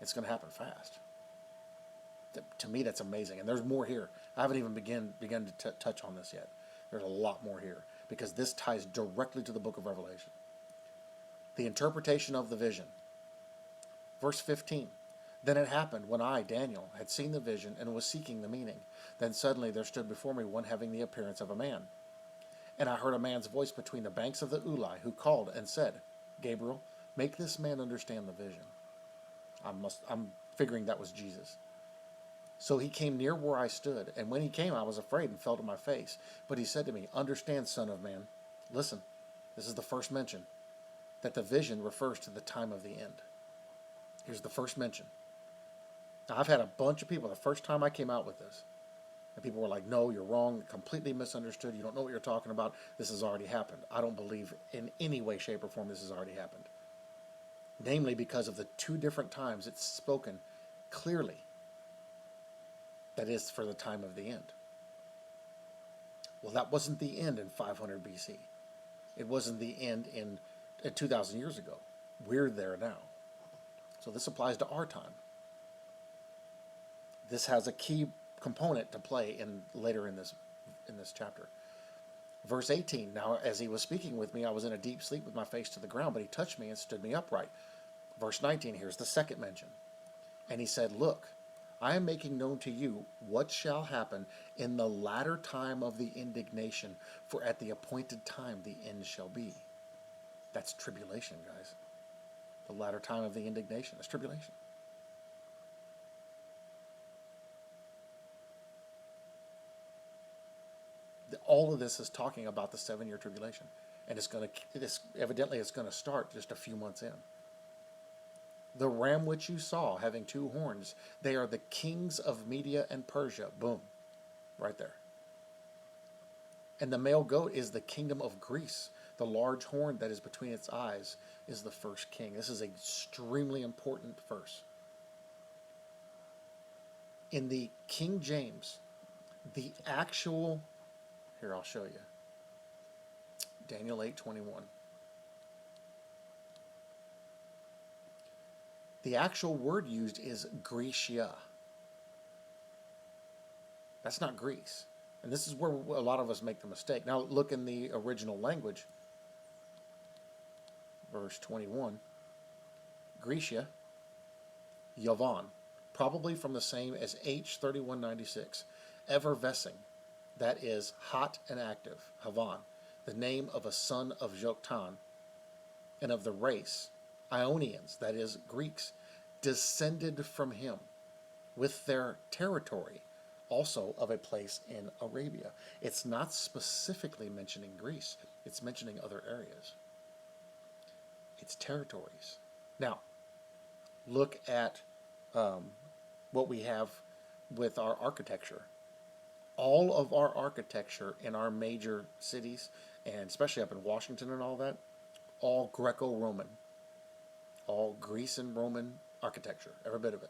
A: It's going to happen fast. To me, that's amazing. And there's more here. I haven't even begun to touch on this yet. There's a lot more here, because this ties directly to the book of Revelation. The interpretation of the vision. Verse 15. Then it happened, when I, Daniel, had seen the vision and was seeking the meaning. Then suddenly there stood before me one having the appearance of a man. And I heard a man's voice between the banks of the Ulai, who called and said, Gabriel, make this man understand the vision. I'm figuring that was Jesus. So he came near where I stood, and when he came I was afraid and fell to my face. But he said to me, understand, son of man. Listen, this is the first mention, that the vision refers to the time of the end. Here's the first mention. Now, I've had a bunch of people, the first time I came out with this, and people were like, no, you're wrong, completely misunderstood, you don't know what you're talking about, this has already happened. I don't believe in any way, shape, or form this has already happened. Namely, because of the two different times it's spoken clearly that is for the time of the end. Well, that wasn't the end in 500 BC. It wasn't the end in 2,000 years ago. We're there now. So this applies to our time. This has a key component to play later in this chapter. Verse 18, now as he was speaking with me, I was in a deep sleep with my face to the ground, but he touched me and stood me upright. Verse 19, here's the second mention. And he said, look, I am making known to you what shall happen in the latter time of the indignation, for at the appointed time the end shall be. That's tribulation, guys. The latter time of the indignation. That's tribulation. All of this is talking about the 7-year tribulation, and evidently it's going to start just a few months in. The ram which you saw having 2 horns, they are the kings of Media and Persia. Boom, right there. And the male goat is the kingdom of Greece. The large horn that is between its eyes is the first king. This is an extremely important verse. In the King James, the actual, here I'll show you, Daniel 8:21. The actual word used is Grecia. That's not Greece. And this is where a lot of us make the mistake. Now look in the original language. Verse 21. Grecia, Yavan, probably from the same as H3196. Effervescing, that is hot and active, Havan, the name of a son of Joktan, and of the race, Ionians, that is Greeks, descended from him, with their territory, also of a place in Arabia. It's not specifically mentioning Greece. It's mentioning other areas. It's territories. Now, look at what we have with our architecture. All of our architecture in our major cities, and especially up in Washington and all that, all Greco-Roman, all Greece and Roman architecture, every bit of it.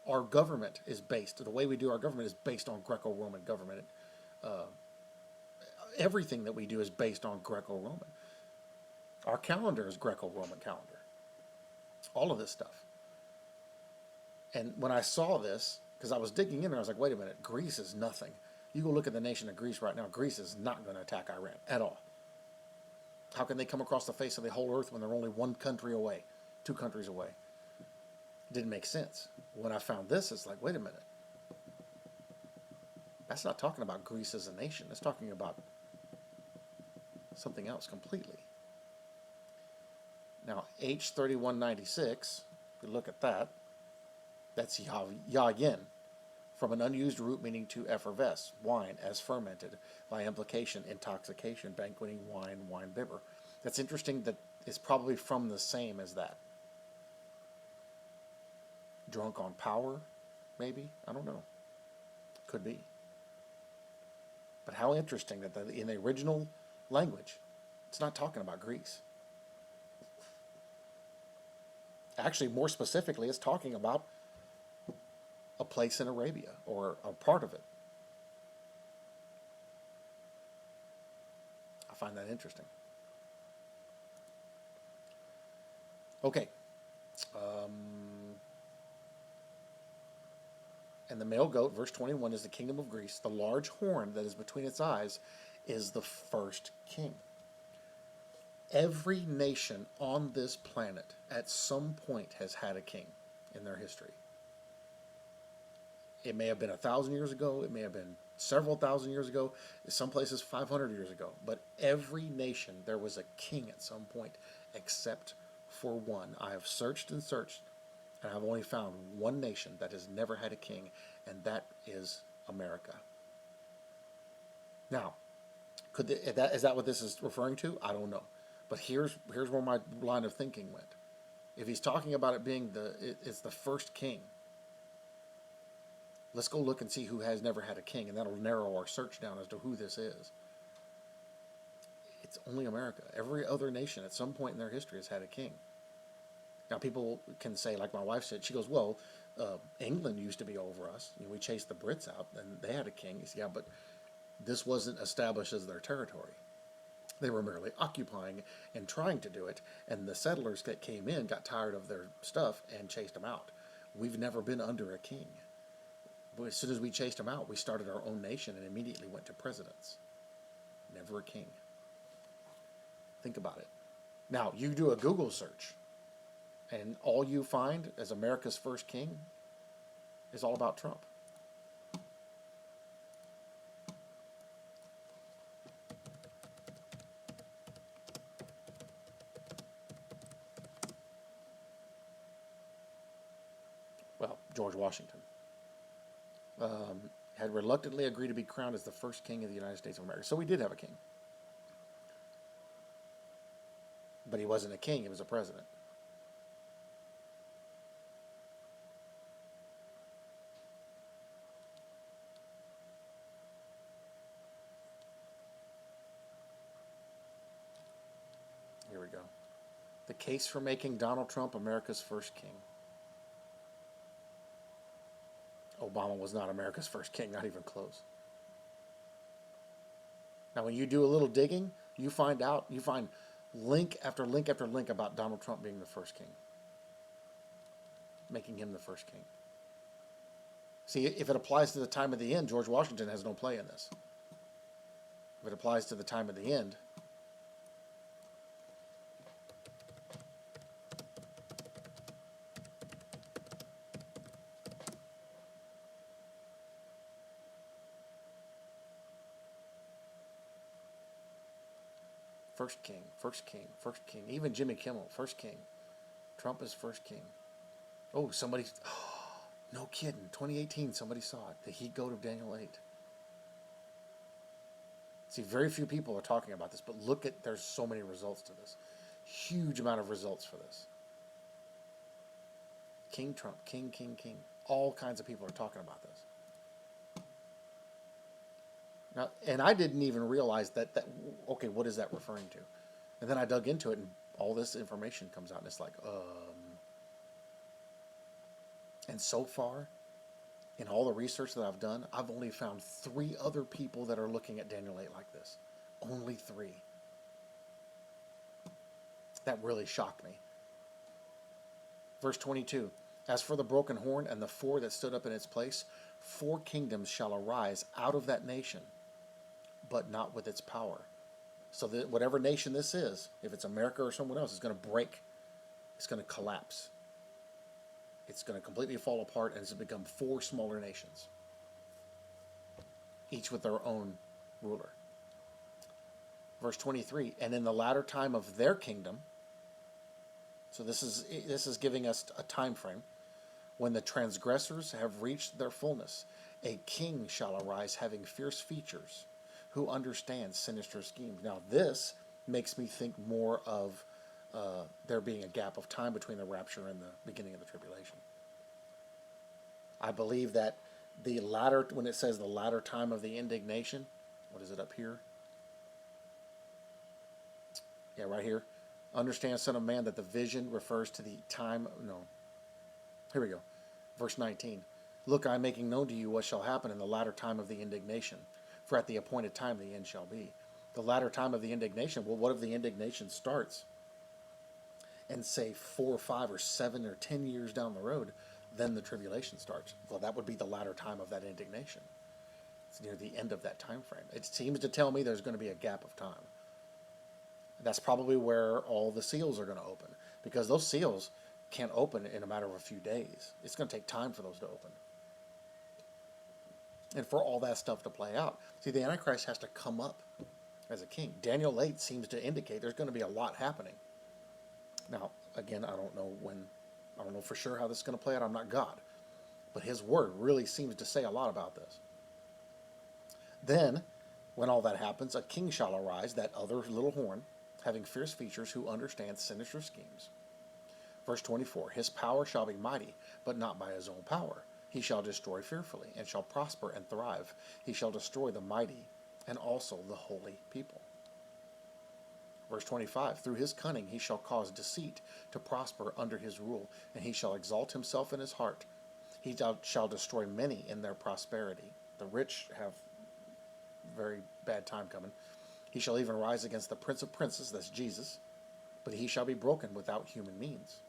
A: Our government is based, the way we do our government is based on Greco-Roman government. Everything that we do is based on Greco-Roman. Our calendar is Greco-Roman calendar. All of this stuff. And when I saw this, because I was digging in there, I was like, wait a minute, Greece is nothing. You go look at the nation of Greece right now, Greece is not going to attack Iran at all. How can they come across the face of the whole earth when they're only one country away, 2 countries away? It didn't make sense. When I found this, it's like, wait a minute. That's not talking about Greece as a nation. It's talking about something else completely. Now, H3196, if you look at that, that's Yah again, from an unused root meaning to effervesce, wine as fermented, by implication, intoxication, banqueting, wine bibber. That's interesting that it's probably from the same as that. Drunk on power, maybe? I don't know. Could be. But how interesting that in the original language, it's not talking about Greece. Actually, more specifically, it's talking about a place in Arabia, or a part of it. I find that interesting. Okay. And the male goat, verse 21, is the kingdom of Greece. The large horn that is between its eyes is the first king. Every nation on this planet at some point has had a king in their history. It may have been 1,000 years ago. It may have been several thousand years ago. In some places 500 years ago. But every nation, there was a king at some point, except for one. I have searched and searched, and I've only found one nation that has never had a king, and that is America. Now, is that what this is referring to? I don't know. But here's where my line of thinking went. If he's talking about it being it's the first king, let's go look and see who has never had a king, and that'll narrow our search down as to who this is. It's only America. Every other nation at some point in their history has had a king. Now, people can say, like my wife said, she goes, well, England used to be over us. We chased the Brits out, and they had a king. He said, yeah, but this wasn't established as their territory. They were merely occupying and trying to do it, and the settlers that came in got tired of their stuff and chased them out. We've never been under a king. But as soon as we chased them out, we started our own nation and immediately went to presidents. Never a king. Think about it. Now, you do a Google search, and all you find as America's first king is all about Trump. Well, George Washington had reluctantly agreed to be crowned as the first king of the United States of America. So we did have a king. But he wasn't a king, he was a president. Here we go. The case for making Donald Trump America's first king. Obama was not America's first king, not even close. Now, when you do a little digging, you find link after link after link about Donald Trump being the first king. Making him the first king. See, if it applies to the time of the end, George Washington has no play in this. If it applies to the time of the end, first king, first king, first king. Even Jimmy Kimmel, first king. Trump is first king. Oh, no kidding. 2018, somebody saw it. The heat goat of Daniel 8. See, very few people are talking about this, but there's so many results to this. Huge amount of results for this. King Trump, king, king, king. All kinds of people are talking about this. Now, and I didn't even realize that okay, what is that referring to? And then I dug into it, and all this information comes out, and it's like, And so far, in all the research that I've done, I've only found 3 other people that are looking at Daniel 8 like this. Only 3. That really shocked me. Verse 22, as for the broken horn and the 4 that stood up in its place, 4 kingdoms shall arise out of that nation, but not with its power. So that whatever nation this is, if it's America or someone else, it's going to break. It's going to collapse. It's going to completely fall apart, and it's going to become 4 smaller nations, each with their own ruler. Verse 23, and in the latter time of their kingdom, so this is giving us a time frame, when the transgressors have reached their fullness, a king shall arise having fierce features, who understands sinister schemes. Now this makes me think more of there being a gap of time between the rapture and the beginning of the tribulation. I believe that the latter, when it says the latter time of the indignation, what is it up here? Yeah, right here. Understand, son of man, that the vision refers to the time. No. Here we go. Verse 19. Look, I am making known to you what shall happen in the latter time of the indignation. For at the appointed time the end shall be. The latter time of the indignation. Well, what if the indignation starts and say 4 or 5 or 7 or 10 years down the road, then the tribulation starts? Well, that would be the latter time of that indignation. It's near the end of that time frame. It seems to tell me there's going to be a gap of time. That's probably where all the seals are going to open, because those seals can't open in a matter of a few days. It's going to take time for those to open, and for all that stuff to play out. See, the Antichrist has to come up as a king. Daniel 8 seems to indicate there's going to be a lot happening. Now, again, I don't know for sure how this is going to play out. I'm not God, but his word really seems to say a lot about this. Then, when all that happens, a king shall arise, that other little horn, having fierce features, who understands sinister schemes. Verse 24, his power shall be mighty, but not by his own power. He shall destroy fearfully, and shall prosper and thrive. He shall destroy the mighty, and also the holy people. Verse 25, through his cunning he shall cause deceit to prosper under his rule, and he shall exalt himself in his heart. He shall destroy many in their prosperity. The rich have very bad time coming. He shall even rise against the prince of princes, that's Jesus, but he shall be broken without human means.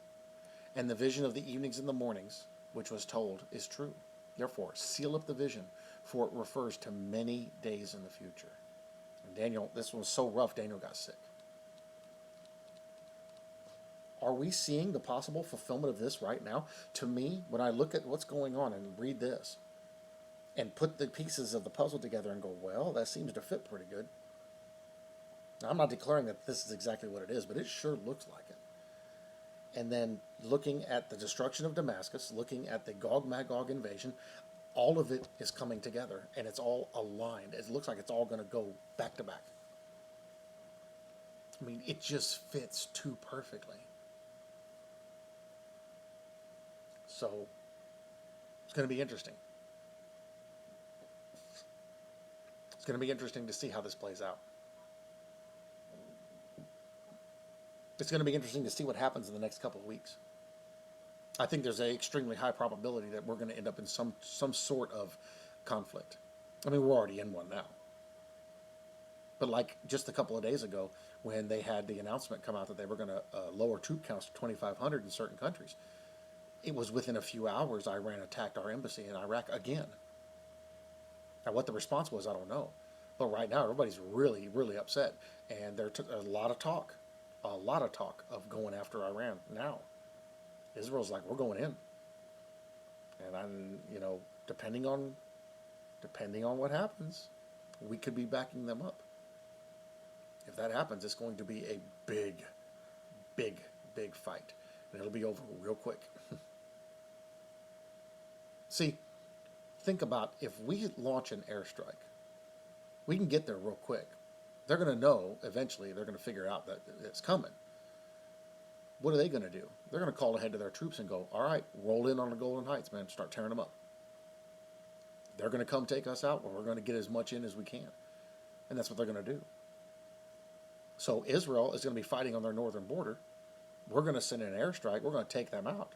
A: And the vision of the evenings and the mornings, which was told, is true. Therefore, seal up the vision, for it refers to many days in the future. And Daniel, this was so rough, Daniel got sick. Are we seeing the possible fulfillment of this right now? To me, when I look at what's going on and read this, and put the pieces of the puzzle together and go, well, that seems to fit pretty good. Now, I'm not declaring that this is exactly what it is, but it sure looks like it. And then looking at the destruction of Damascus, looking at the Gog-Magog invasion, all of it is coming together, and it's all aligned. It looks like it's all going to go back to back. I mean, it just fits too perfectly. So, it's going to be interesting. It's going to be interesting to see how this plays out. It's going to be interesting to see what happens in the next couple of weeks. I think there's an extremely high probability that we're going to end up in some sort of conflict. I mean, we're already in one now. But like just a couple of days ago, when they had the announcement come out that they were going to lower troop counts to 2,500 in certain countries, it was within a few hours Iran attacked our embassy in Iraq again. Now, what the response was, I don't know. But right now, everybody's really, really upset. And there's a lot of talk of going after Iran now. Israel's like, we're going in. And depending on what happens, we could be backing them up. If that happens, it's going to be a big, big, big fight. And it'll be over real quick. See, think about if we launch an airstrike, we can get there real quick. They're going to know eventually, they're going to figure out that it's coming. What are they going to do? They're going to call ahead to their troops and go, all right, roll in on the Golden Heights, man, start tearing them up. They're going to come take us out, or we're going to get as much in as we can. And that's what they're going to do. So Israel is going to be fighting on their northern border. We're going to send an airstrike. We're going to take them out.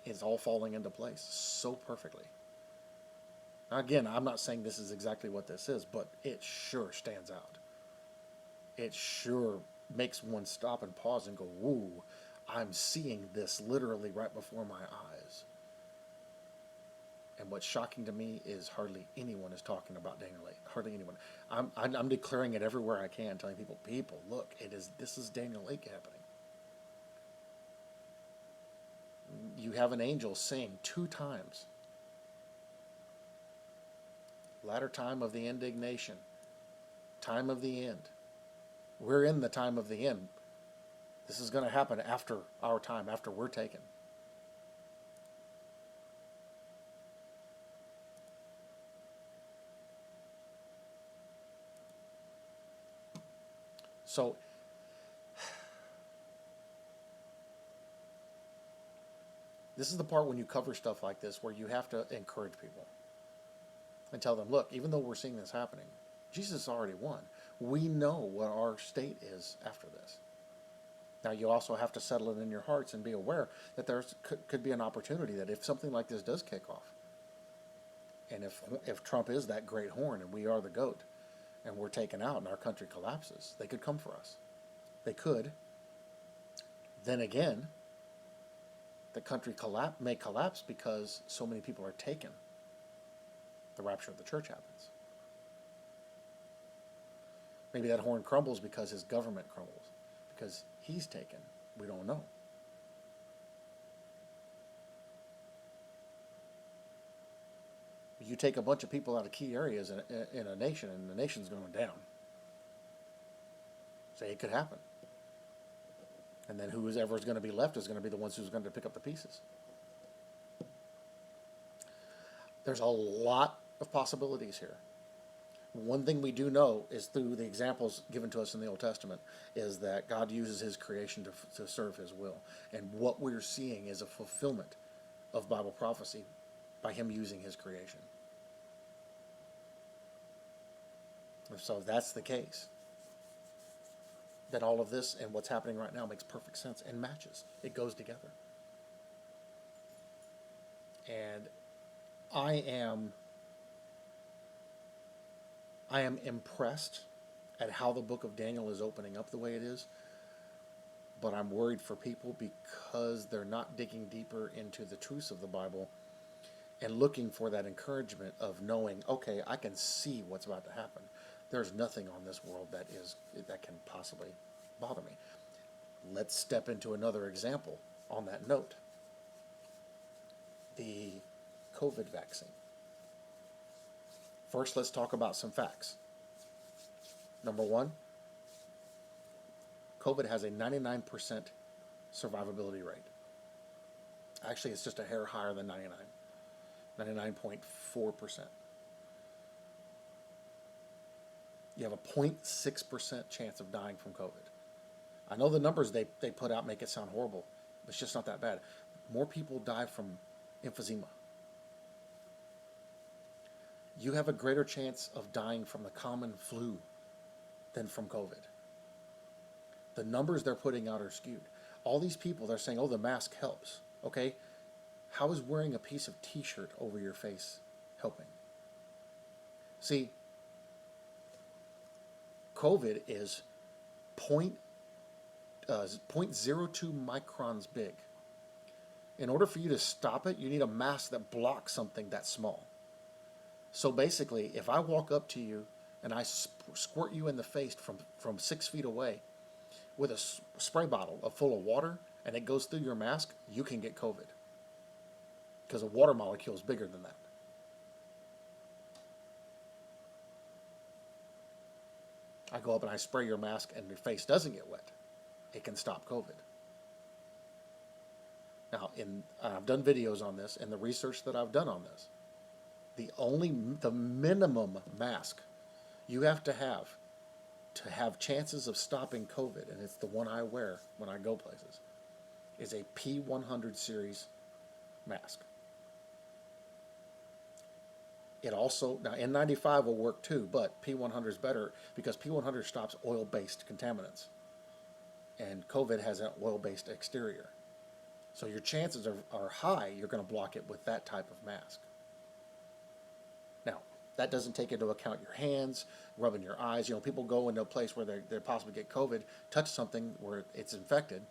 A: It's all falling into place so perfectly. Now, again, I'm not saying this is exactly what this is, but it sure stands out. It sure makes one stop and pause and go, woo, I'm seeing this literally right before my eyes. And what's shocking to me is hardly anyone is talking about Daniel 8. Hardly anyone. I'm declaring it everywhere I can, telling people, look, this is Daniel 8 happening. You have an angel saying 2 times, latter time of the indignation, time of the end. We're in the time of the end. This is going to happen after our time, after we're taken. So, this is the part when you cover stuff like this where you have to encourage people and tell them, look, even though we're seeing this happening, Jesus already won. We know what our state is after this. Now, you also have to settle it in your hearts and be aware that there could be an opportunity that if something like this does kick off, and if Trump is that great horn and we are the goat, and we're taken out and our country collapses, they could come for us. They could. Then again, the country may collapse because so many people are taken. The rapture of the church happens. Maybe that horn crumbles because his government crumbles, because he's taken. We don't know. You take a bunch of people out of key areas in a nation, and the nation's going down. So it could happen. And then whoever is going to be left is going to be the ones who's going to pick up the pieces. There's a lot of possibilities here. One thing we do know is through the examples given to us in the Old Testament is that God uses his creation to serve his will. And what we're seeing is a fulfillment of Bible prophecy by him using his creation. So if that's the case, then all of this and what's happening right now makes perfect sense and matches. It goes together. And I am impressed at how the book of Daniel is opening up the way it is, but I'm worried for people because they're not digging deeper into the truths of the Bible and looking for that encouragement of knowing, okay, I can see what's about to happen. There's nothing on this world that can possibly bother me. Let's step into another example on that note. The COVID vaccine. First, let's talk about some facts. Number one, COVID has a 99% survivability rate. Actually, it's just a hair higher than 99.4%. You have a 0.6% chance of dying from COVID. I know the numbers they put out make it sound horrible, but it's just not that bad. More people die from emphysema. You have a greater chance of dying from the common flu than from COVID. The numbers they're putting out are skewed. All these people, they're saying, oh, the mask helps. Okay, how is wearing a piece of t-shirt over your face helping? See, COVID is 0.02 microns big. In order for you to stop it, you need a mask that blocks something that small. So basically, if I walk up to you and I squirt you in the face from 6 feet away with a spray bottle full of water and it goes through your mask, you can get COVID. Because a water molecule is bigger than that. I go up and I spray your mask and your face doesn't get wet. It can stop COVID. Now, I've done videos on this, and the research that I've done on this, the minimum mask you have to have chances of stopping COVID, and it's the one I wear when I go places, is a P100 series mask. It also, now N95 will work too, but P100 is better because P100 stops oil-based contaminants, and COVID has an oil-based exterior. So your chances are high you're going to block it with that type of mask. Now, that doesn't take into account your hands, rubbing your eyes. You know, people go into a place where they possibly get COVID, touch something where it's infected,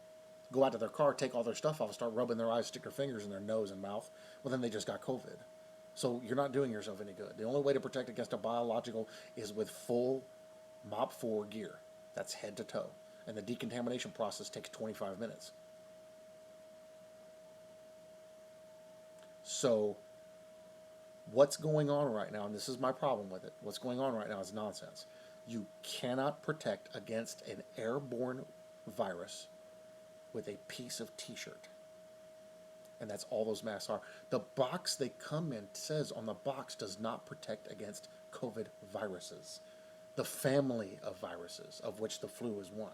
A: go out to their car, take all their stuff off, start rubbing their eyes, stick their fingers in their nose and mouth. Well, then they just got COVID. So you're not doing yourself any good. The only way to protect against a biological is with full MOP 4 gear. That's head to toe. And the decontamination process takes 25 minutes. So what's going on right now, and this is my problem with it, what's going on right now is nonsense. You cannot protect against an airborne virus with a piece of t-shirt. And that's all those masks are. The box they come in says on the box does not protect against COVID viruses. The family of viruses, of which the flu is one.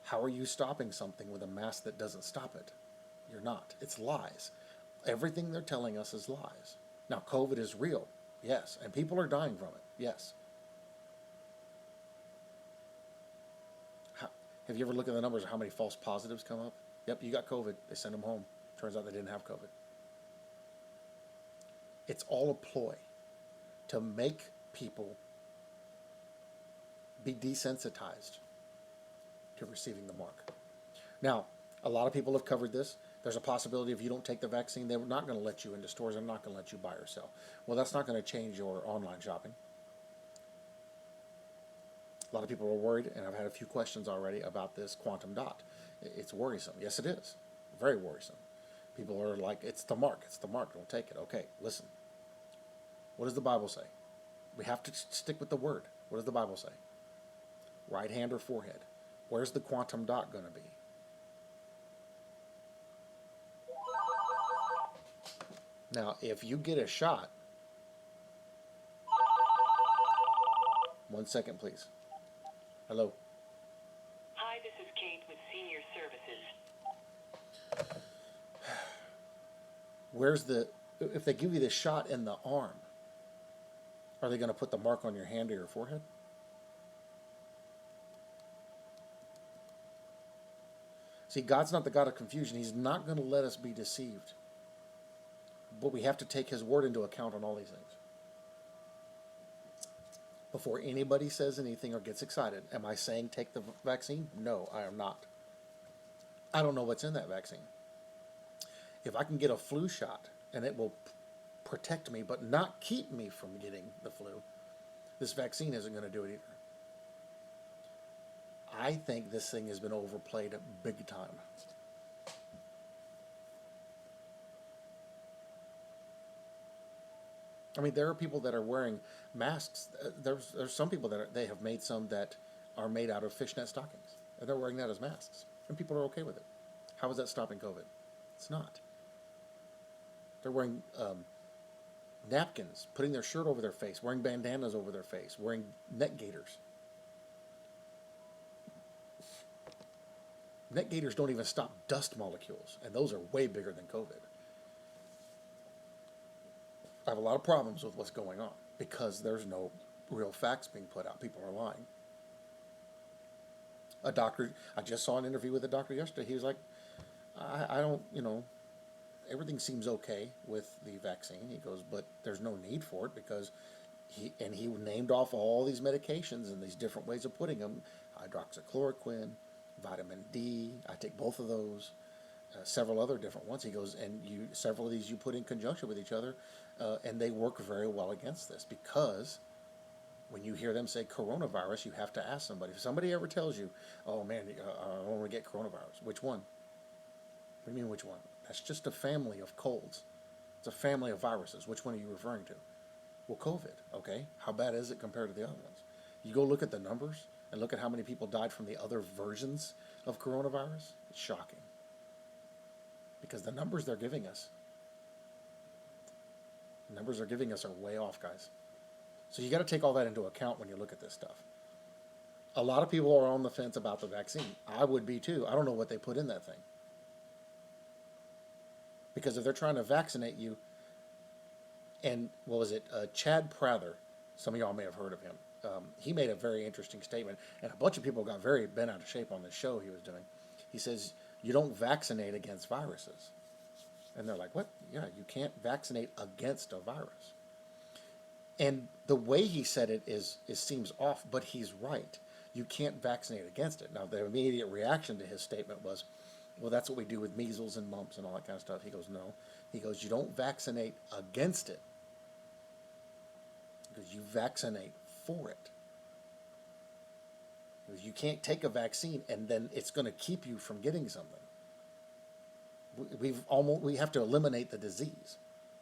A: How are you stopping something with a mask that doesn't stop it? You're not. It's lies. Everything they're telling us is lies. Now, COVID is real, yes, and people are dying from it, yes. Have you ever looked at the numbers of how many false positives come up? Yep, you got COVID. They send them home. Turns out they didn't have COVID. It's all a ploy to make people be desensitized to receiving the mark. Now, a lot of people have covered this. There's a possibility if you don't take the vaccine, they're not going to let you into stores. They're not going to let you buy or sell. Well, that's not going to change your online shopping. A lot of people are worried, and I've had a few questions already about this quantum dot. It's worrisome. Yes, it is. Very worrisome. People are like, it's the mark. It's the mark. Don't take it. Okay, listen. What does the Bible say? We have to stick with the word. What does the Bible say? Right hand or forehead? Where's the quantum dot going to be? Now, if you get a shot, 1 second, please. Hello.
B: Hi, this is Kate with Senior Services.
A: Where's the, if they give you the shot in the arm, are they going to put the mark on your hand or your forehead? See, God's not the God of confusion. He's not going to let us be deceived. But we have to take his word into account on all these things. Before anybody says anything or gets excited, am I saying take the vaccine? No, I am not. I don't know what's in that vaccine. If I can get a flu shot and it will protect me but not keep me from getting the flu, this vaccine isn't going to do it either. I think this thing has been overplayed big time. I mean, there are people that are wearing masks. There's some people that they have made some that are made out of fishnet stockings, and they're wearing that as masks, and people are okay with it. How is that stopping COVID? It's not. They're wearing napkins, putting their shirt over their face, wearing bandanas over their face, wearing neck gaiters. Neck gaiters don't even stop dust molecules, and those are way bigger than COVID. I have a lot of problems with what's going on because there's no real facts being put out. People are lying. A doctor, I just saw an interview with a doctor yesterday. He was like, I don't, everything seems okay with the vaccine. He goes, but there's no need for it because he named off all these medications and these different ways of putting them. Hydroxychloroquine, vitamin D, I take both of those. Several other different ones. He goes, and several of these you put in conjunction with each other, and they work very well against this because when you hear them say coronavirus, you have to ask somebody. If somebody ever tells you, oh man, I want to get coronavirus, which one? What do you mean which one? That's just a family of colds. It's a family of viruses. Which one are you referring to? Well, COVID, okay. How bad is it compared to the other ones? You go look at the numbers and look at how many people died from the other versions of coronavirus. It's shocking. Because the numbers they're giving us, are way off, guys. So you got to take all that into account when you look at this stuff. A lot of people are on the fence about the vaccine. I would be too. I don't know what they put in that thing. Because if they're trying to vaccinate you, and what was it, Chad Prather, some of y'all may have heard of him. He made a very interesting statement, and a bunch of people got very bent out of shape on this show he was doing. He says, you don't vaccinate against viruses. And they're like, what? Yeah, you can't vaccinate against a virus. And the way he said it seems off, but he's right. You can't vaccinate against it. Now, the immediate reaction to his statement was, well, that's what we do with measles and mumps and all that kind of stuff. He goes, no. He goes, you don't vaccinate against it. Because you vaccinate for it. Because you can't take a vaccine and then it's going to keep you from getting something. We have to eliminate the disease.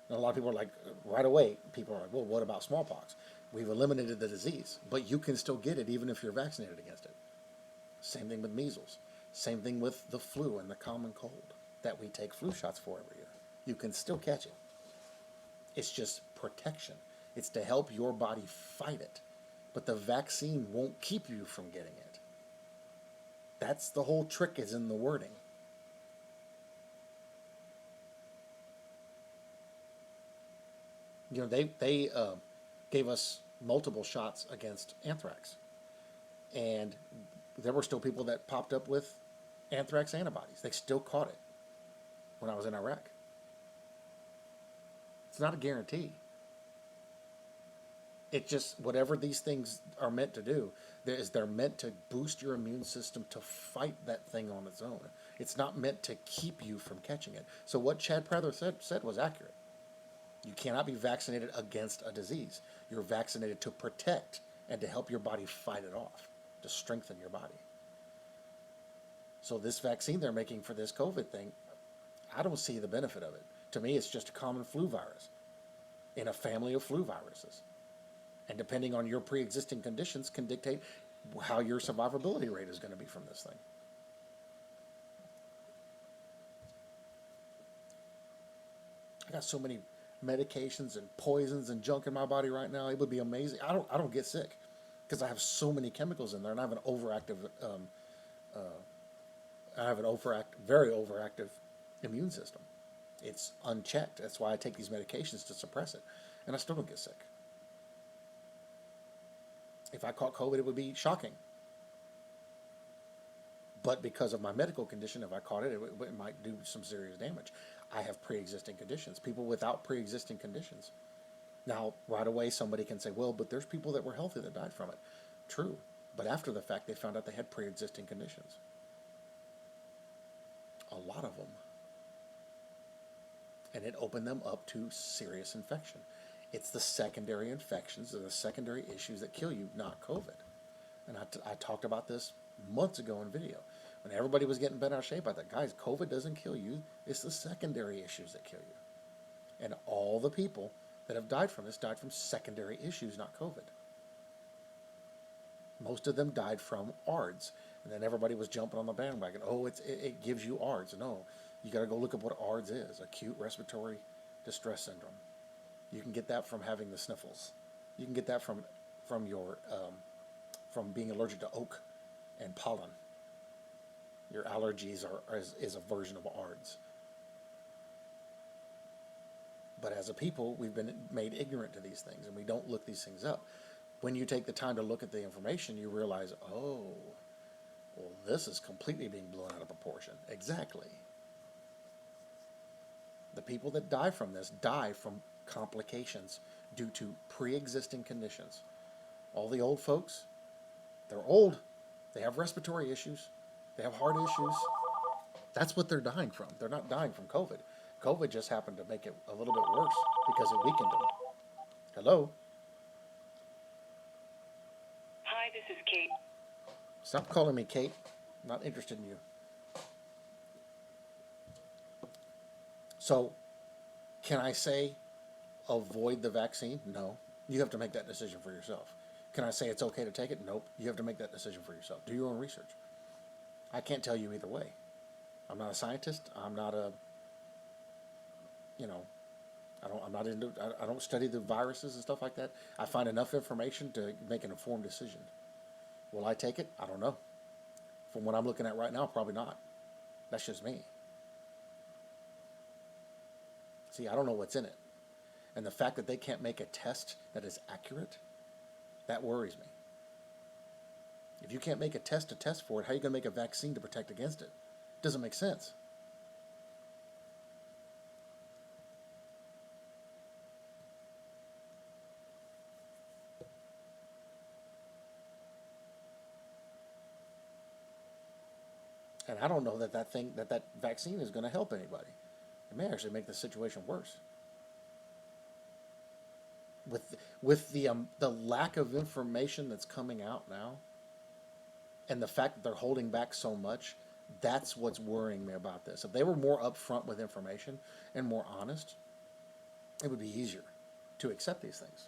A: And a lot of people are like, right away, people are like, well, what about smallpox? We've eliminated the disease, but you can still get it even if you're vaccinated against it. Same thing with measles. Same thing with the flu and the common cold that we take flu shots for every year. You can still catch it. It's just protection. It's to help your body fight it. But the vaccine won't keep you from getting it. That's the whole trick, is in the wording. You know, they gave us multiple shots against anthrax. And there were still people that popped up with anthrax antibodies. They still caught it when I was in Iraq. It's not a guarantee. It just, whatever these things are meant to do, they're meant to boost your immune system to fight that thing on its own. It's not meant to keep you from catching it. So what Chad Prather said was accurate. You cannot be vaccinated against a disease. You're vaccinated to protect and to help your body fight it off, to strengthen your body. So this vaccine they're making for this COVID thing, I don't see the benefit of it. To me, it's just a common flu virus in a family of flu viruses. And depending on your pre-existing conditions can dictate how your survivability rate is going to be from this thing. I got so many medications and poisons and junk in my body right now. It would be amazing. I don't get sick because I have so many chemicals in there, and I have an very overactive immune system. It's unchecked. That's why I take these medications to suppress it, and I still don't get sick. If I caught COVID, it would be shocking. But because of my medical condition, if I caught it, it might do some serious damage. I have pre-existing conditions. People without pre-existing conditions. Now, right away, somebody can say, well, but there's people that were healthy that died from it. True. But after the fact, they found out they had pre-existing conditions. A lot of them. And it opened them up to serious infection. It's the secondary infections or the secondary issues that kill you, not COVID. And I talked about this months ago in video. When everybody was getting bent out of shape, I thought, guys, COVID doesn't kill you. It's the secondary issues that kill you. And all the people that have died from this died from secondary issues, not COVID. Most of them died from ARDS. And then everybody was jumping on the bandwagon. Oh, it gives you ARDS. No, you got to go look up what ARDS is, acute respiratory distress syndrome. You can get that from having the sniffles. You can get that from being allergic to oak and pollen. Your allergies is a version of ARDS. But as a people, we've been made ignorant to these things, and we don't look these things up. When you take the time to look at the information, you realize, oh, well, this is completely being blown out of proportion. Exactly. The people that die from this die from complications due to pre-existing conditions. All the old folks, they're old. They have respiratory issues. They have heart issues. That's what they're dying from. They're not dying from COVID. COVID just happened to make it a little bit worse because it weakened them. Hello?
B: Hi, this is Kate.
A: Stop calling me Kate. I'm not interested in you. So, can I say avoid the vaccine? No. You have to make that decision for yourself. Can I say it's okay to take it? Nope. You have to make that decision for yourself. Do your own research. I can't tell you either way. I'm not a scientist. I'm not a, I don't study the viruses and stuff like that. I find enough information to make an informed decision. Will I take it? I don't know. From what I'm looking at right now, probably not. That's just me. See, I don't know what's in it. And the fact that they can't make a test that is accurate, that worries me. If you can't make a test to test for it, how are you going to make a vaccine to protect against it? Doesn't make sense. And I don't know that vaccine is going to help anybody. It may actually make the situation worse. With the lack of information that's coming out now, and the fact that they're holding back so much, that's what's worrying me about this. If they were more upfront with information and more honest, it would be easier to accept these things.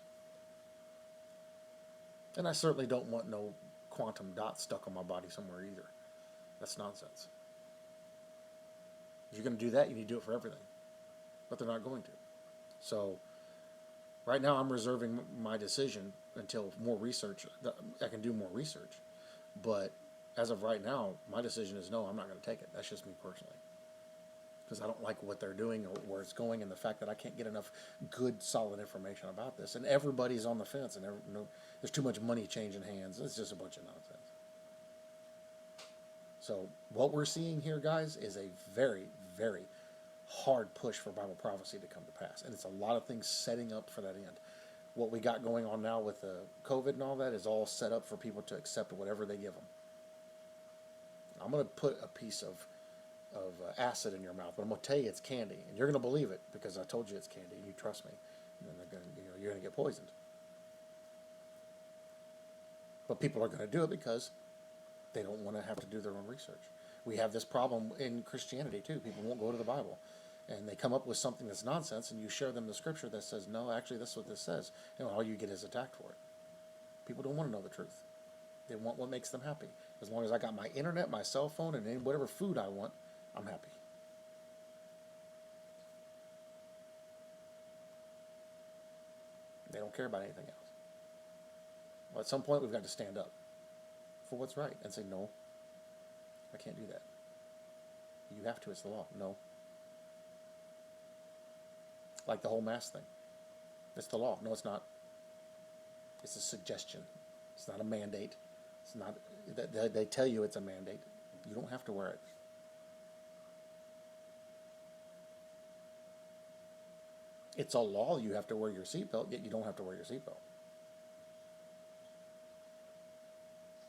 A: And I certainly don't want no quantum dots stuck on my body somewhere either. That's nonsense. If you're going to do that, you need to do it for everything. But they're not going to. So right now I'm reserving my decision until more research. I can do more research. But as of right now, my decision is no, I'm not going to take it. That's just me personally. Because I don't like what they're doing or where it's going, and the fact that I can't get enough good, solid information about this. And everybody's on the fence, and there's too much money changing hands. It's just a bunch of nonsense. So what we're seeing here, guys, is a very, very hard push for Bible prophecy to come to pass. And it's a lot of things setting up for that end. What we got going on now with the COVID and all that is all set up for people to accept whatever they give them. I'm going to put a piece of acid in your mouth, but I'm going to tell you it's candy. And you're going to believe it because I told you it's candy and you trust me. And then you're going to get poisoned. But people are going to do it because they don't want to have to do their own research. We have this problem in Christianity too. People won't go to the Bible. And they come up with something that's nonsense, and you share them the scripture that says, no, actually, that's what this says. And all you get is attacked for it. People don't want to know the truth. They want what makes them happy. As long as I got my internet, my cell phone, and whatever food I want, I'm happy. They don't care about anything else. Well, at some point, we've got to stand up for what's right and say, no, I can't do that. You have to, it's the law. No. Like the whole mask thing. It's the law. No, it's not. It's a suggestion. It's not a mandate. It's not. They tell you it's a mandate. You don't have to wear it. It's a law you have to wear your seatbelt, yet you don't have to wear your seatbelt.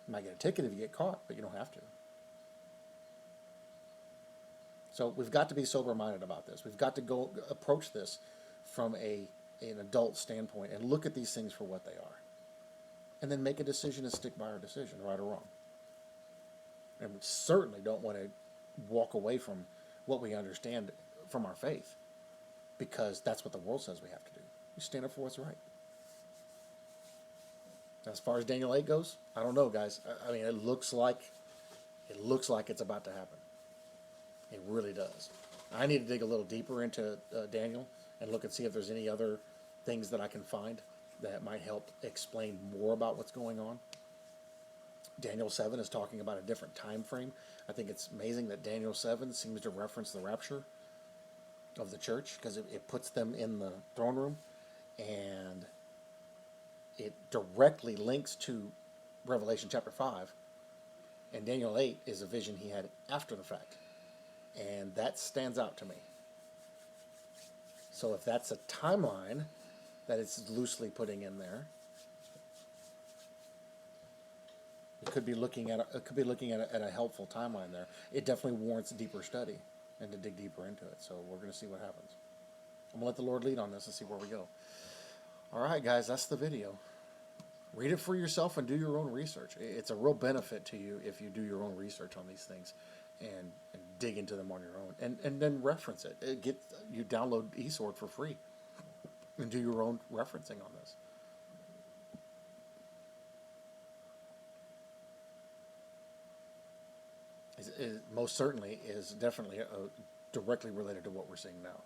A: You might get a ticket if you get caught, but you don't have to. So we've got to be sober-minded about this. We've got to go approach this from an adult standpoint and look at these things for what they are. And then make a decision and stick by our decision, right or wrong. And we certainly don't want to walk away from what we understand from our faith, because that's what the world says we have to do. We stand up for what's right. As far as Daniel 8 goes, I don't know, guys. I mean, it looks like it's about to happen. It really does. I need to dig a little deeper into Daniel and look and see if there's any other things that I can find that might help explain more about what's going on. Daniel 7 is talking about a different time frame. I think it's amazing that Daniel 7 seems to reference the rapture of the church, because it puts them in the throne room, and it directly links to Revelation chapter 5, and Daniel 8 is a vision he had after the fact, and that stands out to me. So if that's a timeline that it's loosely putting in there, it could be looking at a helpful timeline there. It definitely warrants a deeper study and to dig deeper into it. So we're going to see what happens. I'm going to let the Lord lead on this and see where we go. All right, guys, that's the video. Read it for yourself and do your own research. It's a real benefit to you if you do your own research on these things and dig into them on your own. And then reference it. You download eSword for free and do your own referencing on this. It most certainly is definitely directly related to what we're seeing now.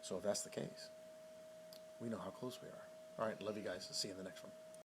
A: So if that's the case, we know how close we are. All right, love you guys. See you in the next one.